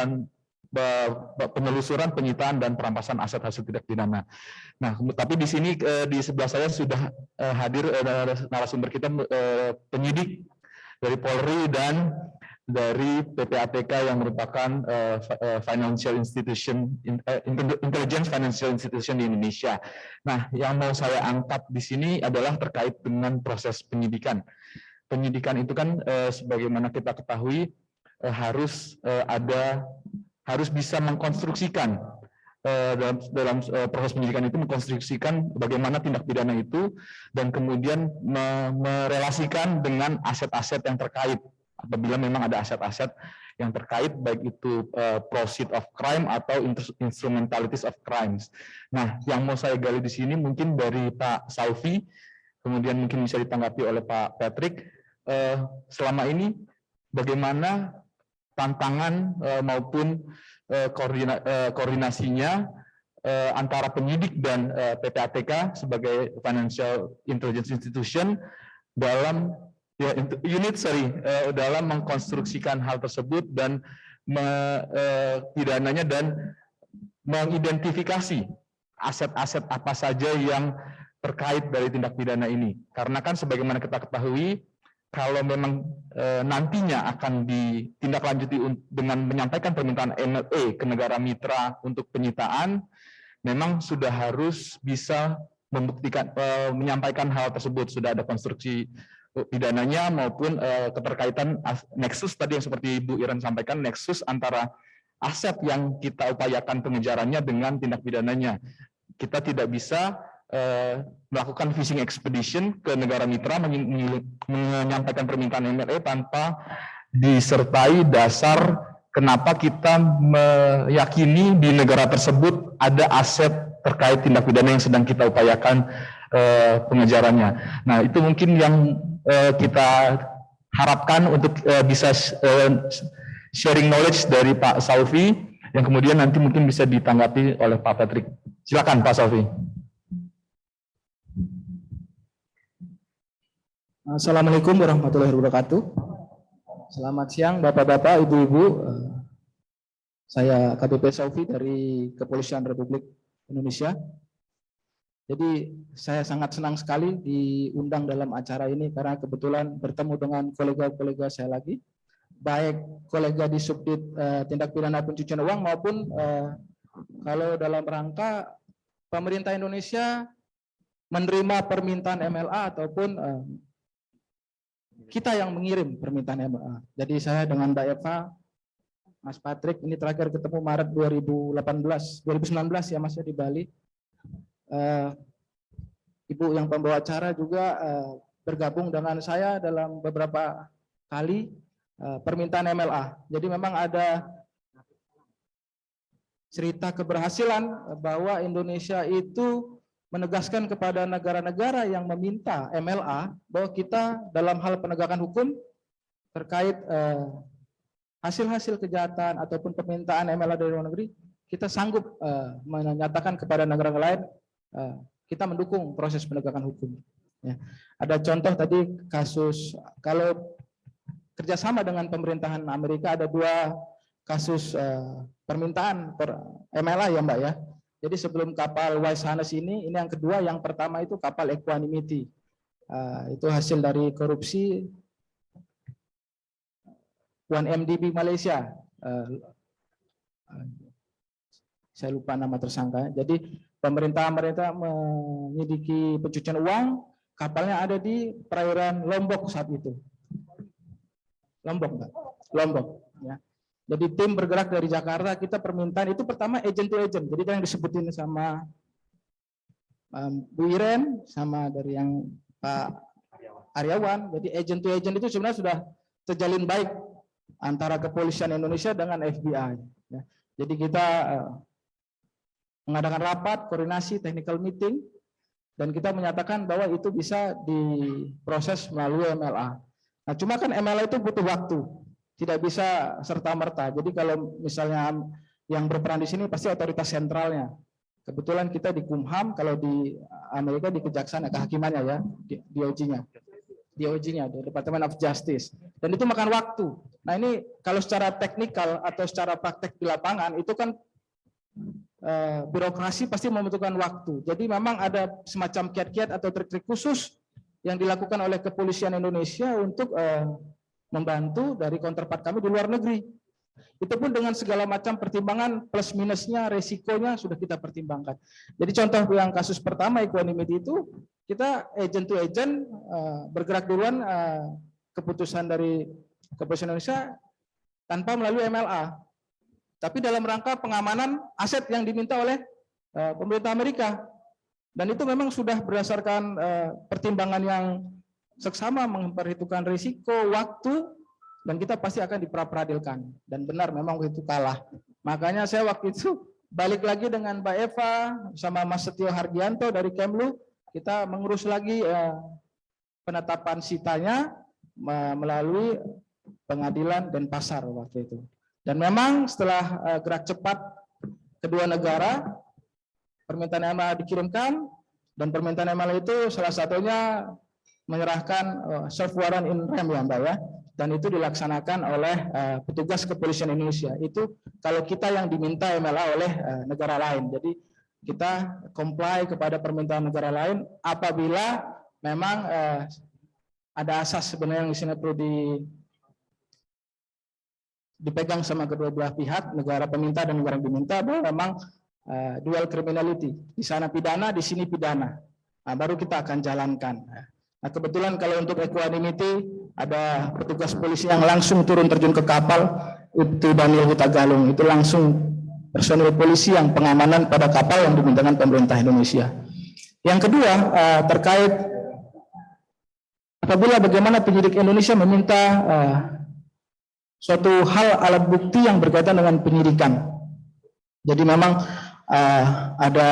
penyitaan dan perampasan aset hasil tindak pidana. Nah, tapi di sini di sebelah saya sudah hadir narasumber kita penyidik dari Polri dan dari PPATK yang merupakan financial institution, intelligence financial institution di Indonesia. Nah, yang mau saya angkat di sini adalah terkait dengan proses penyidikan. Penyidikan itu kan sebagaimana kita ketahui harus bisa mengkonstruksikan dalam proses penyidikan itu mengkonstruksikan bagaimana tindak pidana itu dan kemudian merelasikan dengan aset-aset yang terkait. Apabila memang ada aset-aset yang terkait, baik itu proceeds of crime atau instrumentalities of crimes. Nah, yang mau saya gali di sini mungkin dari Pak Saufi, kemudian mungkin bisa ditanggapi oleh Pak Patrick. Selama ini bagaimana tantangan maupun koordinasinya antara penyidik dan PPATK sebagai financial intelligence institution dalam dalam mengkonstruksikan hal tersebut dan pidananya dan mengidentifikasi aset-aset apa saja yang terkait dari tindak pidana ini. Karena kan sebagaimana kita ketahui, kalau memang nantinya akan ditindaklanjuti dengan menyampaikan permintaan MLA ke negara mitra untuk penyitaan, memang sudah harus bisa membuktikan menyampaikan hal tersebut, sudah ada konstruksi pidananya maupun keterkaitan nexus tadi yang seperti Bu Iren sampaikan, nexus antara aset yang kita upayakan pengejarannya dengan tindak pidananya. Kita tidak bisa melakukan fishing expedition ke negara mitra menyampaikan permintaan MLA tanpa disertai dasar kenapa kita meyakini di negara tersebut ada aset terkait tindak pidana yang sedang kita upayakan pengejarannya. Nah, itu mungkin yang kita harapkan untuk bisa sharing knowledge dari Pak Saufi, yang kemudian nanti mungkin bisa ditanggapi oleh Pak Patrick. Silakan Pak Saufi. Assalamualaikum warahmatullahi wabarakatuh. Selamat siang Bapak-Bapak, Ibu-Ibu. Saya KBP Saufi dari Kepolisian Republik Indonesia. Jadi saya sangat senang sekali diundang dalam acara ini karena kebetulan bertemu dengan kolega-kolega saya lagi, baik kolega di Subdit Tindak Pidana Pencucian Uang maupun kalau dalam rangka pemerintah Indonesia menerima permintaan MLA ataupun kita yang mengirim permintaan MLA. Jadi saya dengan Mbak Eva, Mas Patrick, ini terakhir ketemu Maret 2019 ya Mas ya di Bali. Ibu yang pembawa acara juga bergabung dengan saya dalam beberapa kali permintaan MLA. Jadi memang ada cerita keberhasilan bahwa Indonesia itu menegaskan kepada negara-negara yang meminta MLA bahwa kita dalam hal penegakan hukum terkait hasil-hasil kejahatan ataupun permintaan MLA dari luar negeri, kita sanggup menyatakan kepada negara lain kita mendukung proses penegakan hukum. Ya. Ada contoh tadi kasus kalau kerjasama dengan pemerintahan Amerika ada 2 kasus permintaan MLA ya Mbak ya. Jadi sebelum kapal Wise Hannes ini yang kedua, yang pertama itu kapal Equanimity. Itu hasil dari korupsi 1MDB Malaysia. Saya lupa nama tersangka. Jadi pemerintah menyelidiki pencucian uang, kapalnya ada di perairan Lombok saat itu. Lombok, Mbak. Lombok. Ya. Jadi tim bergerak dari Jakarta, kita permintaan itu pertama agent to agent. Jadi yang disebutin sama Bu Iren, sama dari yang Pak Aryawan. Jadi agent to agent itu sebenarnya sudah terjalin baik antara kepolisian Indonesia dengan FBI. Ya. Jadi kita mengadakan rapat, koordinasi, technical meeting, dan kita menyatakan bahwa itu bisa diproses melalui MLA. Nah, cuma kan MLA itu butuh waktu, tidak bisa serta-merta. Jadi kalau misalnya yang berperan di sini pasti otoritas sentralnya. Kebetulan kita di Kumham, kalau di Amerika di Kejaksaan, kehakimannya ya, DOJ-nya, di Department of Justice. Dan itu makan waktu. Nah ini kalau secara teknikal atau secara praktek di lapangan itu kan birokrasi pasti membutuhkan waktu. Jadi memang ada semacam kiat-kiat atau trik-trik khusus yang dilakukan oleh kepolisian Indonesia untuk membantu dari counterpart kami di luar negeri. Itu pun dengan segala macam pertimbangan plus minusnya, resikonya sudah kita pertimbangkan. Jadi contoh yang kasus pertama Equanimity itu kita agent to agent bergerak duluan, keputusan dari kepolisian Indonesia tanpa melalui MLA. Tapi dalam rangka pengamanan aset yang diminta oleh pemerintah Amerika. Dan itu memang sudah berdasarkan pertimbangan yang seksama, memperhitungkan risiko, waktu, dan kita pasti akan diperadilan. Dan benar memang itu kalah. Makanya saya waktu itu balik lagi dengan Mbak Eva sama Mas Setio Hardianto dari Kemlu, kita mengurus lagi penetapan sitanya melalui pengadilan Denpasar waktu itu. Dan memang setelah gerak cepat kedua negara, permintaan MLA dikirimkan, dan permintaan MLA itu salah satunya menyerahkan search warrant in rem ya Mbak ya, dan itu dilaksanakan oleh petugas kepolisian Indonesia. Itu kalau kita yang diminta MLA oleh negara lain. Jadi kita comply kepada permintaan negara lain apabila memang ada asas sebenarnya yang di sini perlu dipegang sama kedua belah pihak, negara peminta dan negara yang diminta, bahwa memang dual criminality, di sana pidana, di sini pidana. Nah, baru kita akan jalankan. Nah, kebetulan kalau untuk Equanimity ada petugas polisi yang langsung turun terjun ke kapal, itu Daniel Hutagalung, itu langsung personil polisi yang pengamanan pada kapal yang dimintakan pemerintah Indonesia. Yang kedua terkait apabila bagaimana penyidik Indonesia meminta suatu hal alat bukti yang berkaitan dengan penyidikan. Jadi memang ada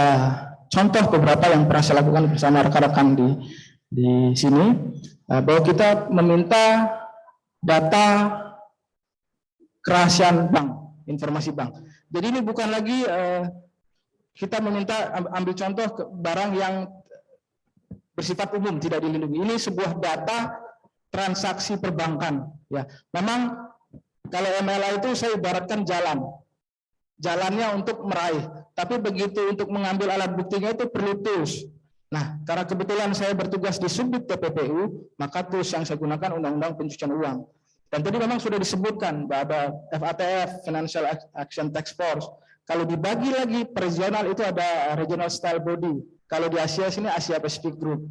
contoh beberapa yang pernah saya lakukan bersama rekan-rekan di sini, bahwa kita meminta data kerahasiaan bank, informasi bank. Jadi ini bukan lagi kita meminta ambil contoh barang yang bersifat umum tidak dilindungi. Ini sebuah data transaksi perbankan. Ya, memang kalau MLA itu saya ibaratkan jalannya untuk meraih, tapi begitu untuk mengambil alat buktinya itu perlu tools. Nah, karena kebetulan saya bertugas di Subdit TPPU, maka tools yang saya gunakan Undang-Undang Pencucian Uang. Dan tadi memang sudah disebutkan bahwa ada FATF, Financial Action Task Force. Kalau dibagi lagi per regional itu ada Regional Style Body. Kalau di Asia sini Asia Pacific Group.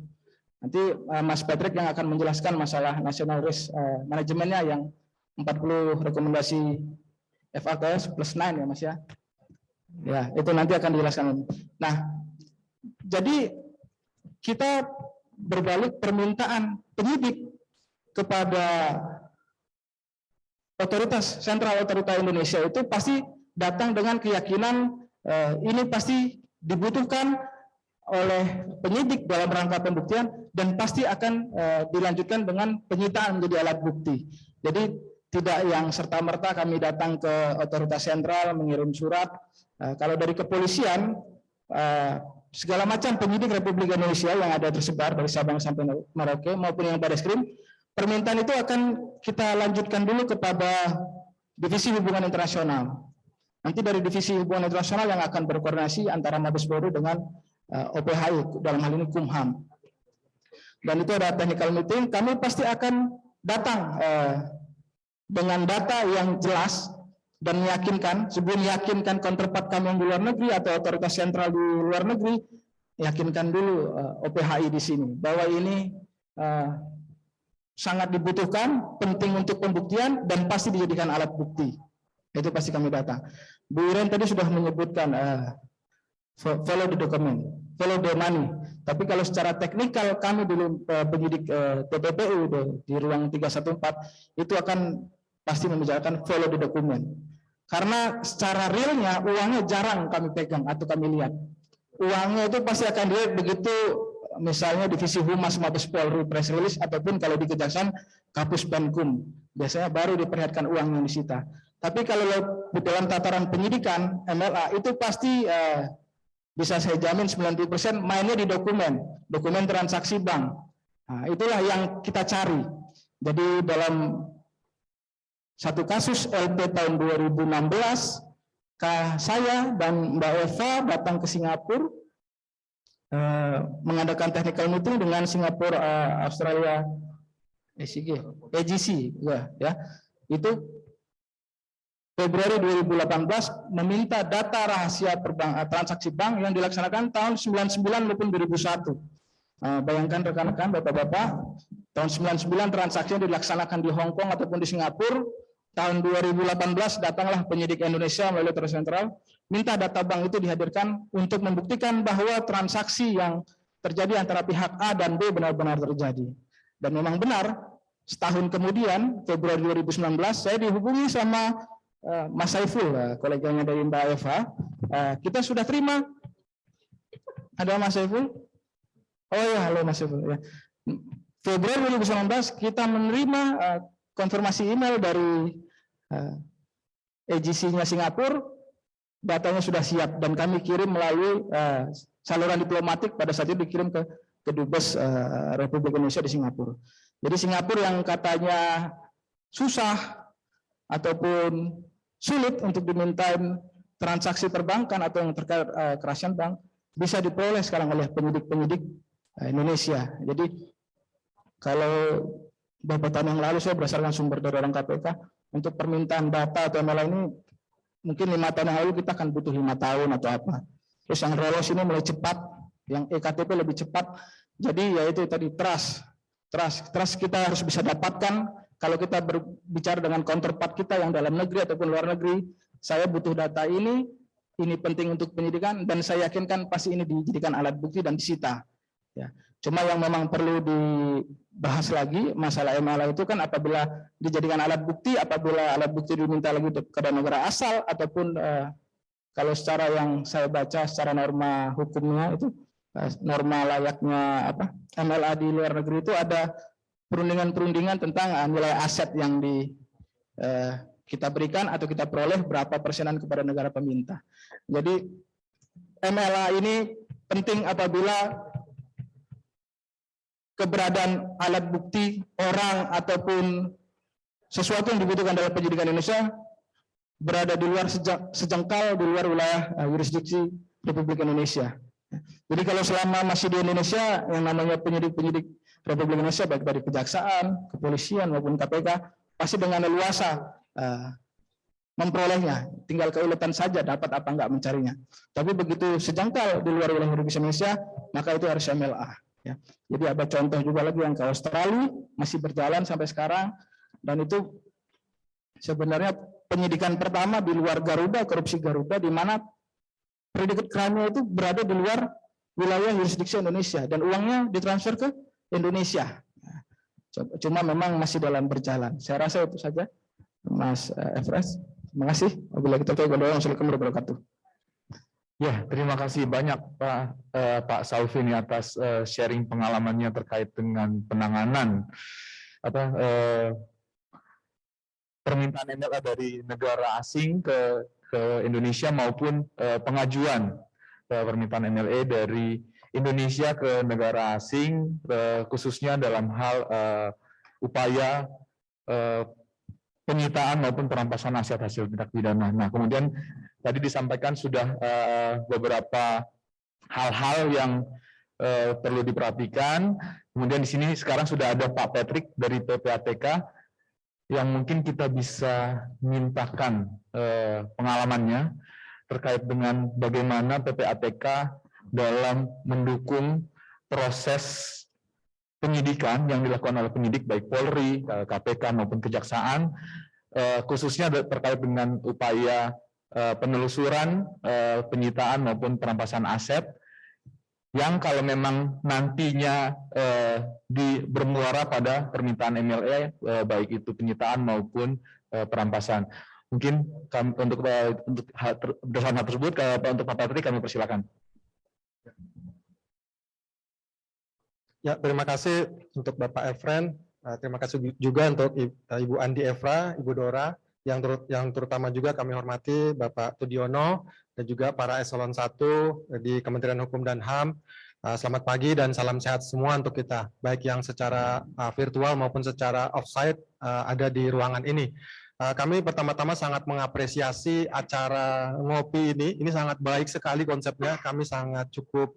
Nanti Mas Patrick yang akan menjelaskan masalah National Risk Managementnya yang 40 rekomendasi FATF plus 9 ya Mas ya. Ya, itu nanti akan dijelaskan. Nah, jadi kita berbalik permintaan penyidik kepada otoritas sentral otoritas Indonesia itu pasti datang dengan keyakinan ini pasti dibutuhkan oleh penyidik dalam rangka pembuktian dan pasti akan dilanjutkan dengan penyitaan menjadi alat bukti. Jadi tidak yang serta-merta kami datang ke otoritas sentral mengirim surat. Kalau dari kepolisian, segala macam penyidik Republik Indonesia yang ada tersebar dari Sabang sampai Merauke maupun yang Barreskrim, permintaan itu akan kita lanjutkan dulu kepada Divisi Hubungan Internasional. Nanti dari Divisi Hubungan Internasional yang akan berkoordinasi antara Mabes Polri dengan OPHI, dalam hal ini Kumham. Dan itu ada technical meeting, kami pasti akan datang dengan data yang jelas dan meyakinkan, sebelum meyakinkan counterpart kami yang di luar negeri atau otoritas sentral di luar negeri, yakinkan dulu OPHI di sini bahwa ini sangat dibutuhkan, penting untuk pembuktian dan pasti dijadikan alat bukti. Itu pasti kami datang. Bu Iren tadi sudah menyebutkan follow the document, follow the money. Tapi kalau secara teknikal kami dulu penyidik TPPU di ruang 314 itu akan pasti membicarakan follow the document. Karena secara realnya uangnya jarang kami pegang atau kami lihat. Uangnya itu pasti akan dilihat begitu misalnya Divisi Humas Mabes Polri press release ataupun kalau di Kejaksaan Kapus Penkum. Biasanya baru diperlihatkan uang yang disita. Tapi kalau dalam tataran penyidikan MLA itu pasti bisa saya jamin 90% mainnya di dokumen transaksi bank. Nah, itulah yang kita cari. Jadi dalam satu kasus LP tahun 2016, saya dan Mbak Eva datang ke Singapura mengadakan technical meeting dengan Singapura Australia AGC ya. Itu Februari 2018 meminta data rahasia transaksi bank yang dilaksanakan tahun 99 maupun 2001. Bayangkan rekan-rekan, Bapak-bapak, tahun 99 transaksi yang dilaksanakan di Hong Kong ataupun di Singapura. Tahun 2018 datanglah penyidik Indonesia melalui otoritas sentral, minta data bank itu dihadirkan untuk membuktikan bahwa transaksi yang terjadi antara pihak A dan B benar-benar terjadi. Dan memang benar, setahun kemudian, Februari 2019, saya dihubungi sama Mas Saiful, koleganya dari Mbak Eva. Kita sudah terima. Ada Mas Saiful? Oh ya, halo Mas Saiful. Ya. Februari 2019 kita menerima konfirmasi email dari AGC-nya Singapura, datanya sudah siap dan kami kirim melalui saluran diplomatik, pada saat itu dikirim ke Dubes Republik Indonesia di Singapura. Jadi Singapura yang katanya susah ataupun sulit untuk dimintain transaksi perbankan atau yang terkait kerahasiaan bank bisa diperoleh sekarang oleh penyidik-penyidik Indonesia. Jadi kalau beberapa tahun yang lalu saya berdasarkan sumber dari orang KPK untuk permintaan data atau MLA ini mungkin 5 tahun yang lalu kita akan butuh 5 tahun atau apa. Terus yang Rolos ini mulai cepat, yang EKTP lebih cepat. Jadi yaitu tadi trust kita harus bisa dapatkan. Kalau kita berbicara dengan counterpart kita yang dalam negeri ataupun luar negeri, saya butuh data ini penting untuk penyidikan dan saya yakinkan pasti ini dijadikan alat bukti dan disita. Ya. Cuma yang memang perlu dibahas lagi masalah MLA itu kan apabila dijadikan alat bukti, apabila alat bukti diminta lagi kepada negara asal ataupun kalau secara yang saya baca secara norma hukumnya itu norma layaknya MLA di luar negeri itu ada perundingan-perundingan tentang nilai aset yang kita berikan atau kita peroleh berapa persenan kepada negara peminta. Jadi MLA ini penting apabila keberadaan alat bukti orang ataupun sesuatu yang dibutuhkan dalam penyidikan Indonesia berada di luar sejengkal di luar wilayah yurisdiksi Republik Indonesia. Jadi kalau selama masih di Indonesia yang namanya penyidik-penyidik Republik Indonesia baik dari kejaksaan, kepolisian maupun KPK pasti dengan leluasa memperolehnya, tinggal keuletan saja dapat apa enggak mencarinya. Tapi begitu sejengkal di luar wilayah yurisdiksi Indonesia maka itu harus MLA. Ya. Jadi ada contoh juga lagi yang ke Australia masih berjalan sampai sekarang dan itu sebenarnya penyidikan pertama di luar Garuda, korupsi Garuda di mana predicate crime-nya itu berada di luar wilayah yurisdiksi Indonesia dan uangnya ditransfer ke Indonesia. Cuma memang masih dalam berjalan. Saya rasa itu saja Mas Efres. Terima kasih. Wabillahi taufiq wal hidayah. Wassalamualaikum warahmatullahi wabarakatuh. Ya, terima kasih banyak Pak Saufini atas sharing pengalamannya terkait dengan penanganan permintaan MLA dari negara asing ke Indonesia maupun pengajuan permintaan MLA dari Indonesia ke negara asing, khususnya dalam hal upaya penyitaan maupun perampasan aset hasil tindak pidana. Nah, kemudian tadi disampaikan sudah beberapa hal-hal yang perlu diperhatikan. Kemudian di sini sekarang sudah ada Pak Patrick dari PPATK yang mungkin kita bisa mintakan pengalamannya terkait dengan bagaimana PPATK dalam mendukung proses penyidikan yang dilakukan oleh penyidik baik Polri, KPK maupun Kejaksaan, khususnya terkait dengan upaya penelusuran, penyitaan maupun perampasan aset yang kalau memang nantinya bermuara pada permintaan MLE, baik itu penyitaan maupun perampasan. Mungkin untuk berdasarkan hal tersebut, untuk Pak Patrick kami persilakan. Ya, terima kasih untuk Bapak Efren. Terima kasih juga untuk Ibu Andi Evra, Ibu Dora, yang terutama juga kami hormati Bapak Tudiono dan juga para eselon 1 di Kementerian Hukum dan HAM. Selamat pagi dan salam sehat semua untuk kita, baik yang secara virtual maupun secara offsite ada di ruangan ini. Kami pertama-tama sangat mengapresiasi acara ngopi ini sangat baik sekali konsepnya, kami sangat cukup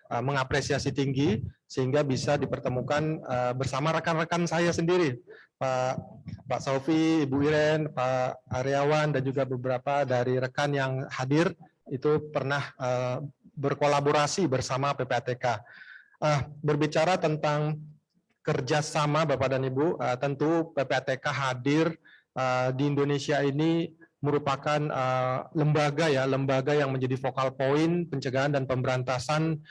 mengapresiasi tinggi, sehingga bisa dipertemukan bersama rekan-rekan saya sendiri, Pak Saufi, Ibu Iren, Pak Aryawan, dan juga beberapa dari rekan yang hadir, itu pernah berkolaborasi bersama PPATK. Berbicara tentang kerjasama Bapak dan Ibu, tentu PPATK hadir di Indonesia ini merupakan lembaga yang menjadi focal point pencegahan dan pemberantasan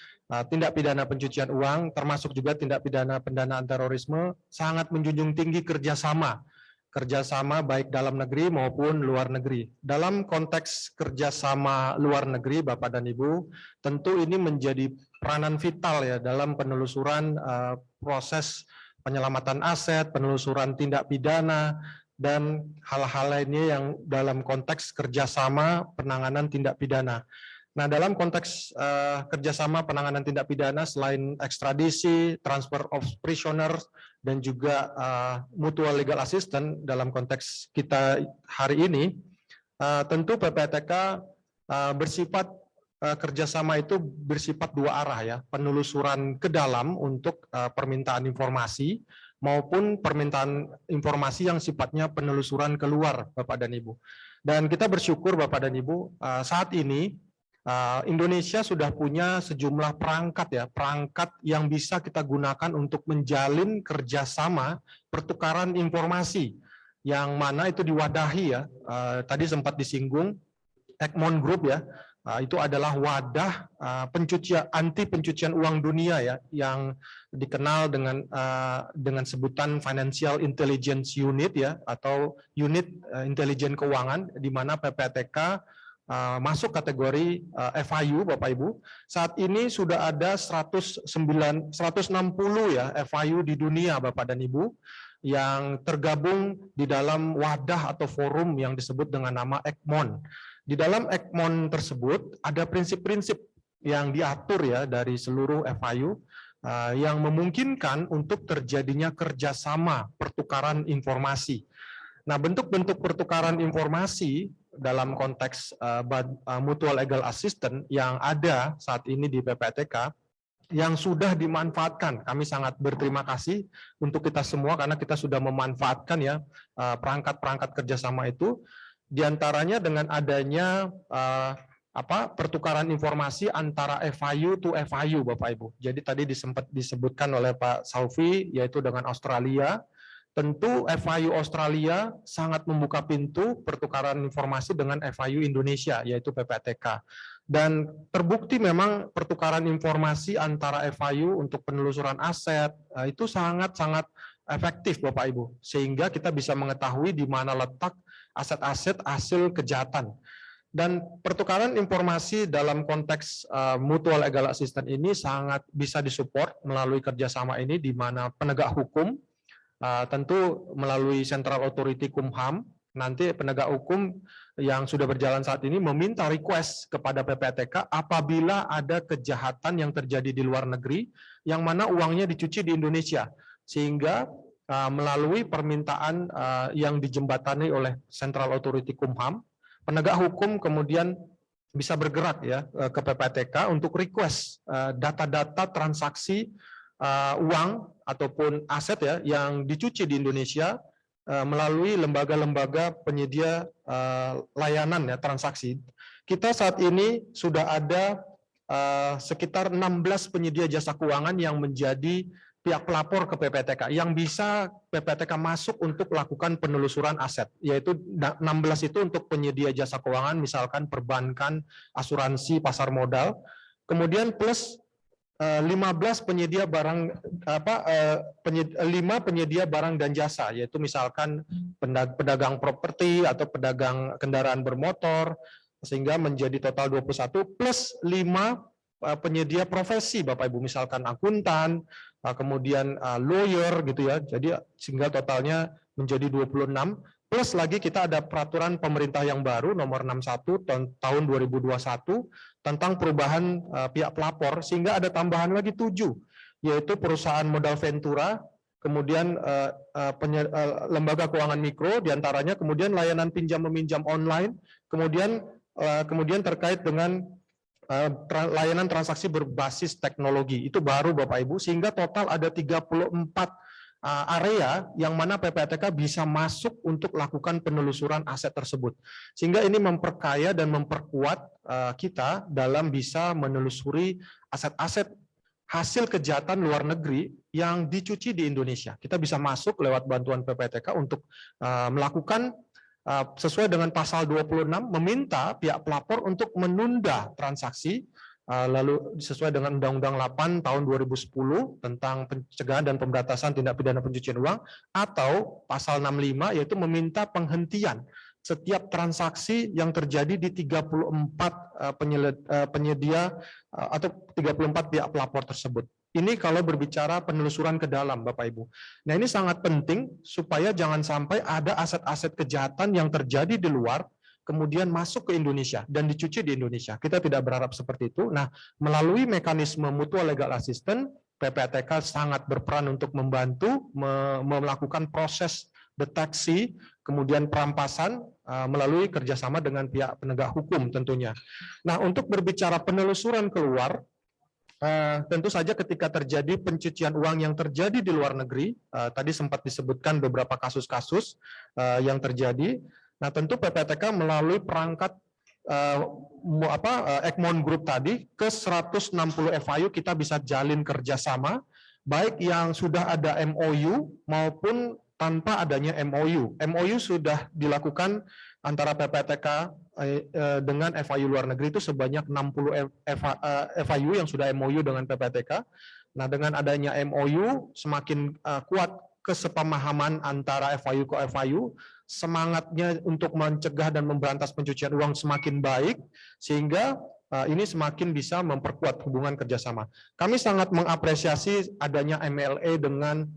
tindak pidana pencucian uang, termasuk juga tindak pidana pendanaan terorisme, sangat menjunjung tinggi kerjasama baik dalam negeri maupun luar negeri. Dalam konteks kerjasama luar negeri, Bapak dan Ibu, tentu ini menjadi peranan vital ya dalam penelusuran proses penyelamatan aset, penelusuran tindak pidana, dan hal-hal lainnya yang dalam konteks kerjasama penanganan tindak pidana. Nah, dalam konteks kerjasama penanganan tindak pidana, selain ekstradisi, transfer of prisoners, dan juga mutual legal assistance dalam konteks kita hari ini, tentu PPATK bersifat kerjasama itu bersifat dua arah ya, penelusuran ke dalam untuk permintaan informasi maupun permintaan informasi yang sifatnya penelusuran keluar, Bapak dan Ibu. Dan kita bersyukur Bapak dan Ibu, saat ini Indonesia sudah punya sejumlah perangkat yang bisa kita gunakan untuk menjalin kerjasama pertukaran informasi, yang mana itu diwadahi ya, tadi sempat disinggung Egmont Group ya, itu adalah wadah anti pencucian uang dunia ya, yang dikenal dengan sebutan Financial Intelligence Unit ya, atau unit intelijen keuangan, di mana PPATK masuk kategori FIU Bapak Ibu. Saat ini sudah ada 160 ya FIU di dunia Bapak dan Ibu, yang tergabung di dalam wadah atau forum yang disebut dengan nama Egmont. Di dalam Egmont tersebut ada prinsip-prinsip yang diatur ya dari seluruh FIU yang memungkinkan untuk terjadinya kerjasama pertukaran informasi. Nah, bentuk-bentuk pertukaran informasi dalam konteks mutual legal assistance yang ada saat ini di PPATK yang sudah dimanfaatkan. Kami sangat berterima kasih untuk kita semua karena kita sudah memanfaatkan ya perangkat-perangkat kerjasama itu. Di antaranya dengan adanya pertukaran informasi antara FIU to FIU Bapak Ibu. Jadi tadi disebutkan oleh Pak Saufi, yaitu dengan Australia. Tentu FIU Australia sangat membuka pintu pertukaran informasi dengan FIU Indonesia, yaitu PPATK. Dan terbukti memang pertukaran informasi antara FIU untuk penelusuran aset itu sangat-sangat efektif Bapak Ibu. Sehingga kita bisa mengetahui di mana letak aset-aset hasil kejahatan. Dan pertukaran informasi dalam konteks mutual legal assistance ini sangat bisa disupport melalui kerjasama ini, di mana penegak hukum, tentu melalui Central Authority Kumham, nanti penegak hukum yang sudah berjalan saat ini meminta request kepada PPATK apabila ada kejahatan yang terjadi di luar negeri, yang mana uangnya dicuci di Indonesia. Sehingga melalui permintaan yang dijembatani oleh Central Authority Kumham, penegak hukum kemudian bisa bergerak ya ke PPATK untuk request data-data transaksi uang ataupun aset ya yang dicuci di Indonesia melalui lembaga-lembaga penyedia layanan ya transaksi. Kita saat ini sudah ada sekitar 16 penyedia jasa keuangan yang menjadi pihak pelapor ke PPATK yang bisa PPATK masuk untuk melakukan penelusuran aset, yaitu 16 itu untuk penyedia jasa keuangan, misalkan perbankan, asuransi, pasar modal, kemudian plus 15 penyedia barang 5 penyedia barang dan jasa, yaitu misalkan pedagang properti atau pedagang kendaraan bermotor, sehingga menjadi total 21 plus 5 penyedia profesi Bapak Ibu, misalkan akuntan, kemudian lawyer gitu ya. Jadi sehingga totalnya menjadi 26 plus lagi kita ada peraturan pemerintah yang baru nomor 61 tahun 2021 tentang perubahan pihak pelapor, sehingga ada tambahan lagi 7, yaitu perusahaan modal ventura, kemudian lembaga keuangan mikro diantaranya, kemudian layanan pinjam meminjam online, kemudian terkait dengan layanan transaksi berbasis teknologi. Itu baru Bapak Ibu, sehingga total ada 34 area yang mana PPATK bisa masuk untuk lakukan penelusuran aset tersebut. Sehingga ini memperkaya dan memperkuat kita dalam bisa menelusuri aset-aset hasil kejahatan luar negeri yang dicuci di Indonesia. Kita bisa masuk lewat bantuan PPATK untuk melakukan sesuai dengan pasal 26 meminta pihak pelapor untuk menunda transaksi, lalu sesuai dengan Undang-Undang 8 tahun 2010 tentang pencegahan dan pemberantasan tindak pidana pencucian uang, atau pasal 65 yaitu meminta penghentian setiap transaksi yang terjadi di 34 penyedia atau 34 pihak pelapor tersebut. Ini kalau berbicara penelusuran ke dalam, Bapak Ibu. Nah, ini sangat penting supaya jangan sampai ada aset-aset kejahatan yang terjadi di luar kemudian masuk ke Indonesia dan dicuci di Indonesia. Kita tidak berharap seperti itu. Nah, melalui mekanisme mutual legal assistance, PPATK sangat berperan untuk membantu melakukan proses deteksi, kemudian perampasan melalui kerjasama dengan pihak penegak hukum tentunya. Nah, untuk berbicara penelusuran keluar, tentu saja ketika terjadi pencucian uang yang terjadi di luar negeri, tadi sempat disebutkan beberapa kasus-kasus yang terjadi. Nah, tentu PPATK melalui perangkat Egmont Group tadi ke 160 FIU kita bisa jalin kerjasama, baik yang sudah ada MOU maupun tanpa adanya MOU. MOU sudah dilakukan antara PPATK dengan FIU luar negeri itu sebanyak 60 FIU yang sudah MOU dengan PPATK. Nah, dengan adanya MOU semakin kuat kesepemahaman antara FIU ke FIU, semangatnya untuk mencegah dan memberantas pencucian uang semakin baik, sehingga ini semakin bisa memperkuat hubungan kerjasama. Kami sangat mengapresiasi adanya MLA dengan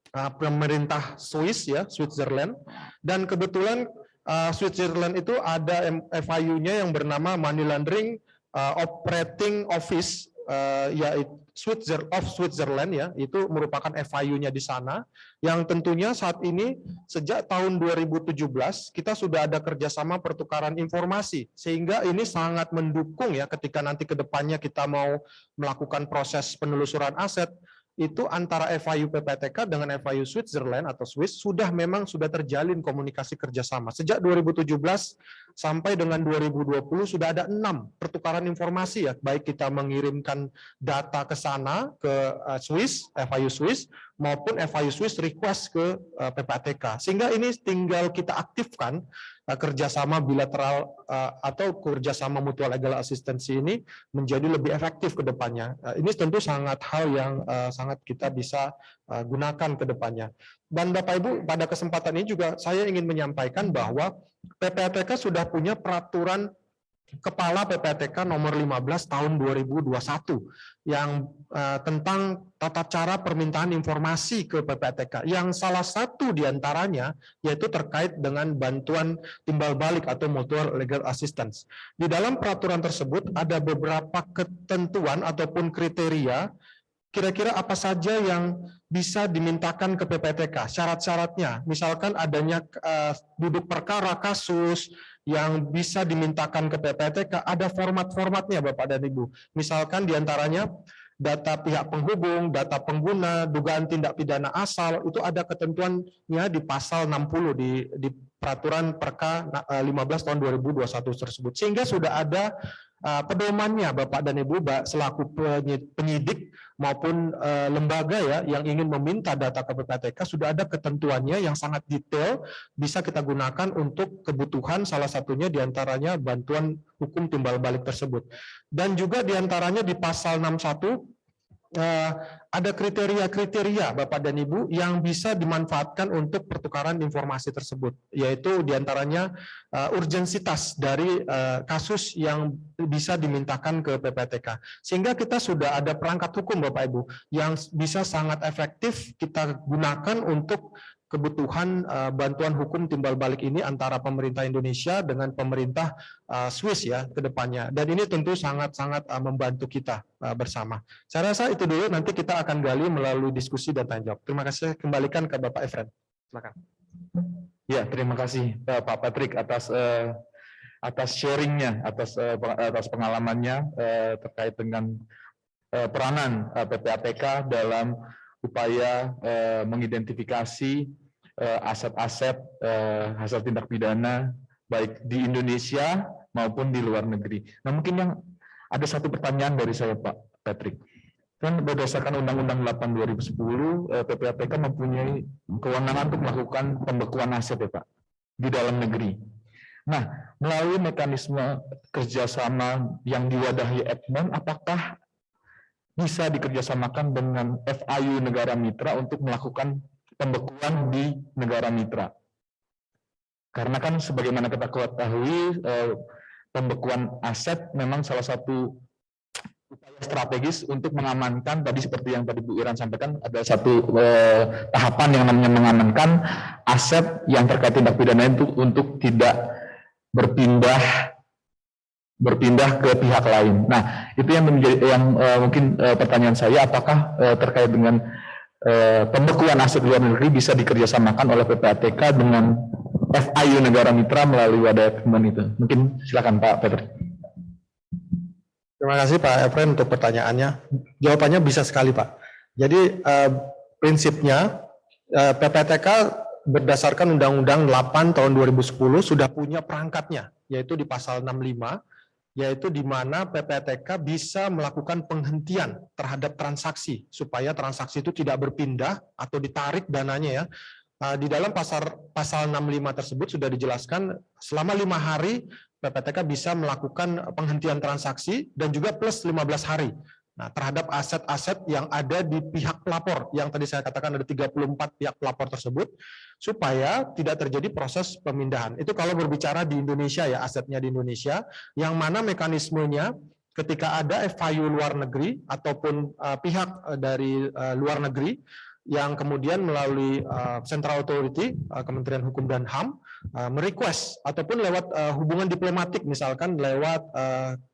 pemerintah Swiss ya, Switzerland, dan kebetulan Switzerland itu ada FIU-nya yang bernama Money Laundering Operating Office yaitu Switzerland ya, itu merupakan FIU-nya di sana, yang tentunya saat ini sejak tahun 2017 kita sudah ada kerjasama pertukaran informasi, sehingga ini sangat mendukung ya ketika nanti ke depannya kita mau melakukan proses penelusuran aset, itu antara FIU PPATK dengan FIU Switzerland atau Swiss memang sudah terjalin komunikasi kerjasama. Sejak 2017 sampai dengan 2020 sudah ada 6 pertukaran informasi ya, baik kita mengirimkan data ke sana ke Swiss, FIU Swiss, maupun FIU Swiss request ke PPATK. Sehingga ini tinggal kita aktifkan kerjasama bilateral atau kerjasama mutual legal assistance ini menjadi lebih efektif ke depannya. Ini tentu sangat hal yang sangat kita bisa gunakan ke depannya. Dan Bapak Ibu, pada kesempatan ini juga saya ingin menyampaikan bahwa PPATK sudah punya peraturan Kepala PPATK nomor 15 tahun 2021 yang tentang tata cara permintaan informasi ke PPATK, yang salah satu diantaranya yaitu terkait dengan bantuan timbal balik atau mutual legal assistance. Di dalam peraturan tersebut ada beberapa ketentuan ataupun kriteria kira-kira apa saja yang bisa dimintakan ke PPATK, syarat-syaratnya, misalkan adanya duduk perkara kasus yang bisa dimintakan ke PPATK, ada format-formatnya Bapak dan Ibu. Misalkan diantaranya data pihak penghubung, data pengguna, dugaan tindak pidana asal, itu ada ketentuannya di pasal 60 di peraturan Perka 15 tahun 2021 tersebut. Sehingga sudah ada pedomannya Bapak dan Ibu selaku penyidik maupun lembaga ya yang ingin meminta data ke PPATK, sudah ada ketentuannya yang sangat detail, bisa kita gunakan untuk kebutuhan, salah satunya diantaranya bantuan hukum timbal balik tersebut. Dan juga diantaranya di pasal 61 ada kriteria-kriteria Bapak dan Ibu yang bisa dimanfaatkan untuk pertukaran informasi tersebut, yaitu diantaranya urgensitas dari kasus yang bisa dimintakan ke PPATK. Sehingga kita sudah ada perangkat hukum Bapak Ibu yang bisa sangat efektif kita gunakan untuk kebutuhan bantuan hukum timbal balik ini antara pemerintah Indonesia dengan pemerintah Swiss ya ke depannya. Dan ini tentu sangat-sangat membantu kita bersama. Saya rasa itu dulu, nanti kita akan gali melalui diskusi dan tanya jawab. Terima kasih, kembalikan ke Bapak Efren. Silakan. Ya, terima kasih Pak Patrick atas sharingnya, atas pengalamannya terkait dengan peranan PPATK dalam upaya mengidentifikasi aset-aset hasil tindak pidana baik di Indonesia maupun di luar negeri. Nah, mungkin yang ada satu pertanyaan dari saya Pak Patrick. Kan berdasarkan Undang-Undang 8 2010, PPATK mempunyai kewenangan untuk melakukan pembekuan aset ya Pak di dalam negeri. Nah, melalui mekanisme kerjasama yang diwadahi Ekmen, apakah bisa dikerjasamakan dengan FIU negara mitra untuk melakukan pembekuan di negara mitra? Karena kan sebagaimana kita ketahui, pembekuan aset memang salah satu upaya strategis untuk mengamankan, tadi seperti yang tadi Bu Iran sampaikan, ada satu tahapan yang namanya mengamankan aset yang terkait tindak pidana itu untuk tidak berpindah ke pihak lain. Nah, itu yang mungkin pertanyaan saya, apakah terkait dengan pembekuan aset luar negeri bisa dikerjasamakan oleh PPATK dengan FIU negara mitra melalui wadah Ekmen itu? Mungkin silakan Pak Patrick. Terima kasih Pak Efren untuk pertanyaannya. Jawabannya bisa sekali Pak. Jadi prinsipnya PPATK berdasarkan Undang-Undang 8 tahun 2010 sudah punya perangkatnya, yaitu di pasal 65, yaitu di mana PPATK bisa melakukan penghentian terhadap transaksi supaya transaksi itu tidak berpindah atau ditarik dananya ya. Di dalam pasal 65 tersebut sudah dijelaskan selama 5 hari PPATK bisa melakukan penghentian transaksi dan juga plus 15 hari. Nah, terhadap aset-aset yang ada di pihak pelapor, yang tadi saya katakan ada 34 pihak pelapor tersebut, supaya tidak terjadi proses pemindahan. Itu kalau berbicara di Indonesia ya, asetnya di Indonesia, yang mana mekanismenya ketika ada FIU luar negeri ataupun pihak dari luar negeri yang kemudian melalui Central Authority, Kementerian Hukum dan HAM, merequest ataupun lewat hubungan diplomatik, misalkan lewat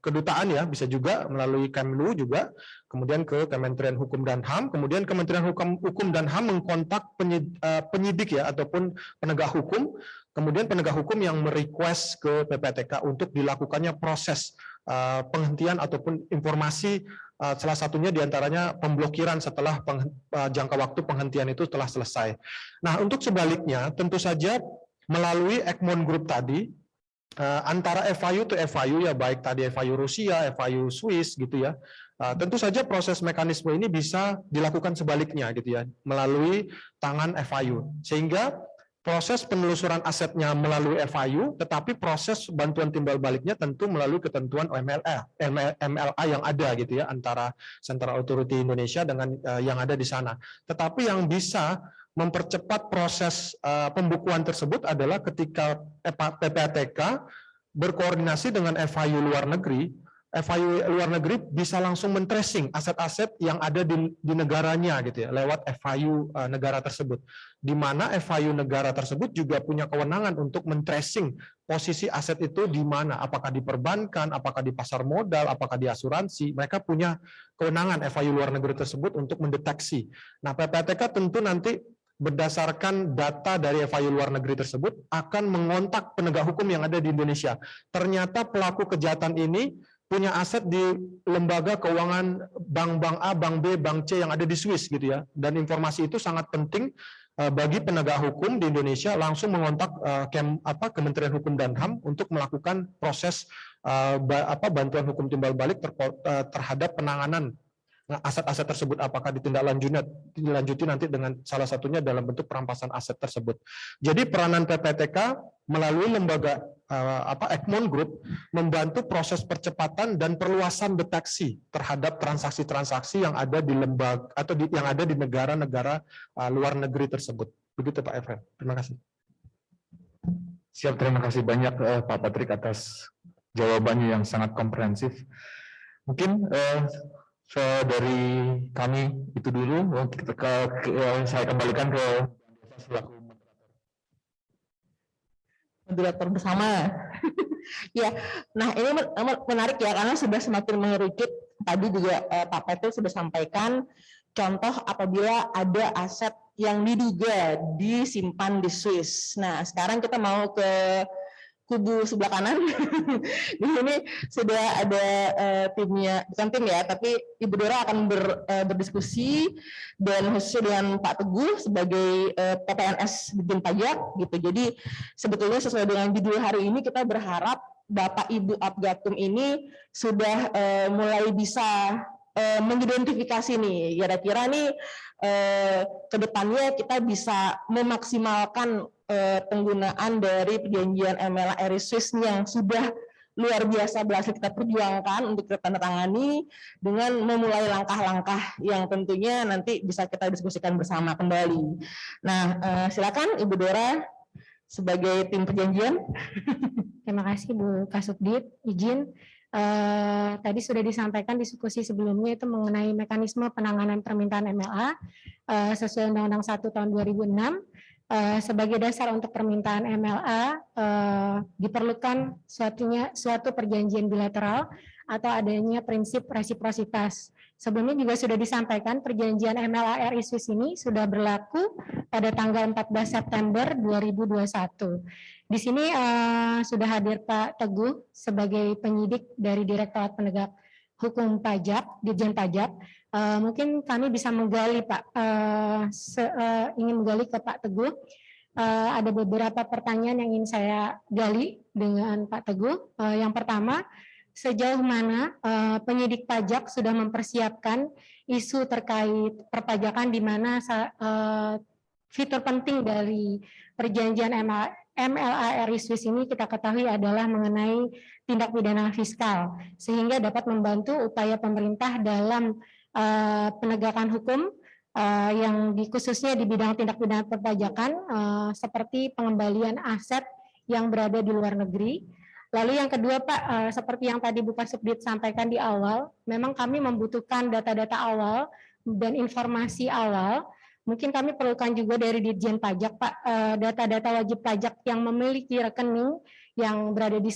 kedutaan ya, bisa juga melalui Kemlu juga, kemudian ke Kementerian Hukum dan HAM, kemudian Kementerian Hukum dan HAM mengkontak penyidik ya ataupun penegak hukum, kemudian penegak hukum yang merequest ke PPATK untuk dilakukannya proses penghentian ataupun informasi, salah satunya diantaranya pemblokiran setelah jangka waktu penghentian itu telah selesai. Nah, untuk sebaliknya tentu saja melalui Ekmon Group tadi, antara FIU to FIU ya, baik tadi FIU Rusia, FIU Swiss gitu ya, tentu saja proses mekanisme ini bisa dilakukan sebaliknya gitu ya, melalui tangan FIU, sehingga proses penelusuran asetnya melalui FIU, tetapi proses bantuan timbal baliknya tentu melalui ketentuan MLA yang ada gitu ya, antara Central Authority Indonesia dengan yang ada di sana. Tetapi yang bisa mempercepat proses pembukuan tersebut adalah ketika PPATK berkoordinasi dengan FIU luar negeri. FIU luar negeri bisa langsung men-tracing aset-aset yang ada di negaranya gitu ya, lewat FIU negara tersebut. Di mana FIU negara tersebut juga punya kewenangan untuk men-tracing posisi aset itu di mana, apakah di perbankan, apakah di pasar modal, apakah di asuransi. Mereka punya kewenangan FIU luar negeri tersebut untuk mendeteksi. Nah, PPATK tentu nanti berdasarkan data dari FIU luar negeri tersebut akan mengontak penegak hukum yang ada di Indonesia. Ternyata pelaku kejahatan ini punya aset di lembaga keuangan bank A, bank B, bank C yang ada di Swiss gitu ya. Dan informasi itu sangat penting bagi penegak hukum di Indonesia langsung mengontak Kementerian Hukum dan HAM untuk melakukan proses bantuan hukum timbal balik terhadap penanganan aset-aset tersebut, apakah ditindaklanjuti nanti dengan salah satunya dalam bentuk perampasan aset tersebut. Jadi peranan PPATK melalui lembaga Egmont Group membantu proses percepatan dan perluasan deteksi terhadap transaksi-transaksi yang ada di lembaga atau yang ada di negara-negara luar negeri tersebut. Begitu Pak Efren. Terima kasih. Siap, terima kasih banyak Pak Patrick atas jawabannya yang sangat komprehensif. Mungkin dari kami itu dulu. Saya kembalikan ke selaku moderator bersama. Ya, nah ini menarik ya karena sudah semakin mengerucut. Tadi juga Pak Petrus sudah sampaikan contoh apabila ada aset yang diduga disimpan di Swiss. Nah, sekarang kita mau ke kubu sebelah kanan. Di sini sudah ada timnya, bukan tim ya, tapi Ibu Dora akan berdiskusi dan khususnya dengan Pak Teguh sebagai PPNS Ditjen Pajak gitu. Jadi sebetulnya sesuai dengan judul hari ini kita berharap Bapak Ibu Abgatum ini sudah mulai bisa mengidentifikasi nih, kira-kira nih ke depannya kita bisa memaksimalkan penggunaan dari perjanjian MLA RI Swiss yang sudah luar biasa berhasil kita perjuangkan untuk kita tanda tangani dengan memulai langkah-langkah yang tentunya nanti bisa kita diskusikan bersama kembali. Nah, silakan Ibu Dora sebagai tim perjanjian. Terima kasih Bu Kasubdit, izin. Tadi sudah disampaikan diskusi sebelumnya itu mengenai mekanisme penanganan permintaan MLA sesuai Undang-Undang 1 tahun 2006. Sebagai dasar untuk permintaan MLA diperlukan suatu perjanjian bilateral atau adanya prinsip resiprositas. Sebelumnya juga sudah disampaikan perjanjian MLA RI Swiss ini sudah berlaku pada tanggal 14 September 2021. Di sini sudah hadir Pak Teguh sebagai penyidik dari Direktorat Penegak Hukum Pajak, Ditjen Pajak. Mungkin kami bisa menggali Pak, ingin menggali ke Pak Teguh. Ada beberapa pertanyaan yang ingin saya gali dengan Pak Teguh. Yang pertama, sejauh mana penyidik pajak sudah mempersiapkan isu terkait perpajakan di mana fitur penting dari perjanjian MLA RI Swiss ini kita ketahui adalah mengenai tindak pidana fiskal, sehingga dapat membantu upaya pemerintah dalam penegakan hukum yang khususnya di bidang tindak pidana perpajakan seperti pengembalian aset yang berada di luar negeri. Lalu yang kedua Pak, seperti yang tadi Bu Kasubdit sampaikan di awal, memang kami membutuhkan data-data awal dan informasi awal. Mungkin kami perlukan juga dari Ditjen Pajak Pak, data-data wajib pajak yang memiliki rekening yang berada di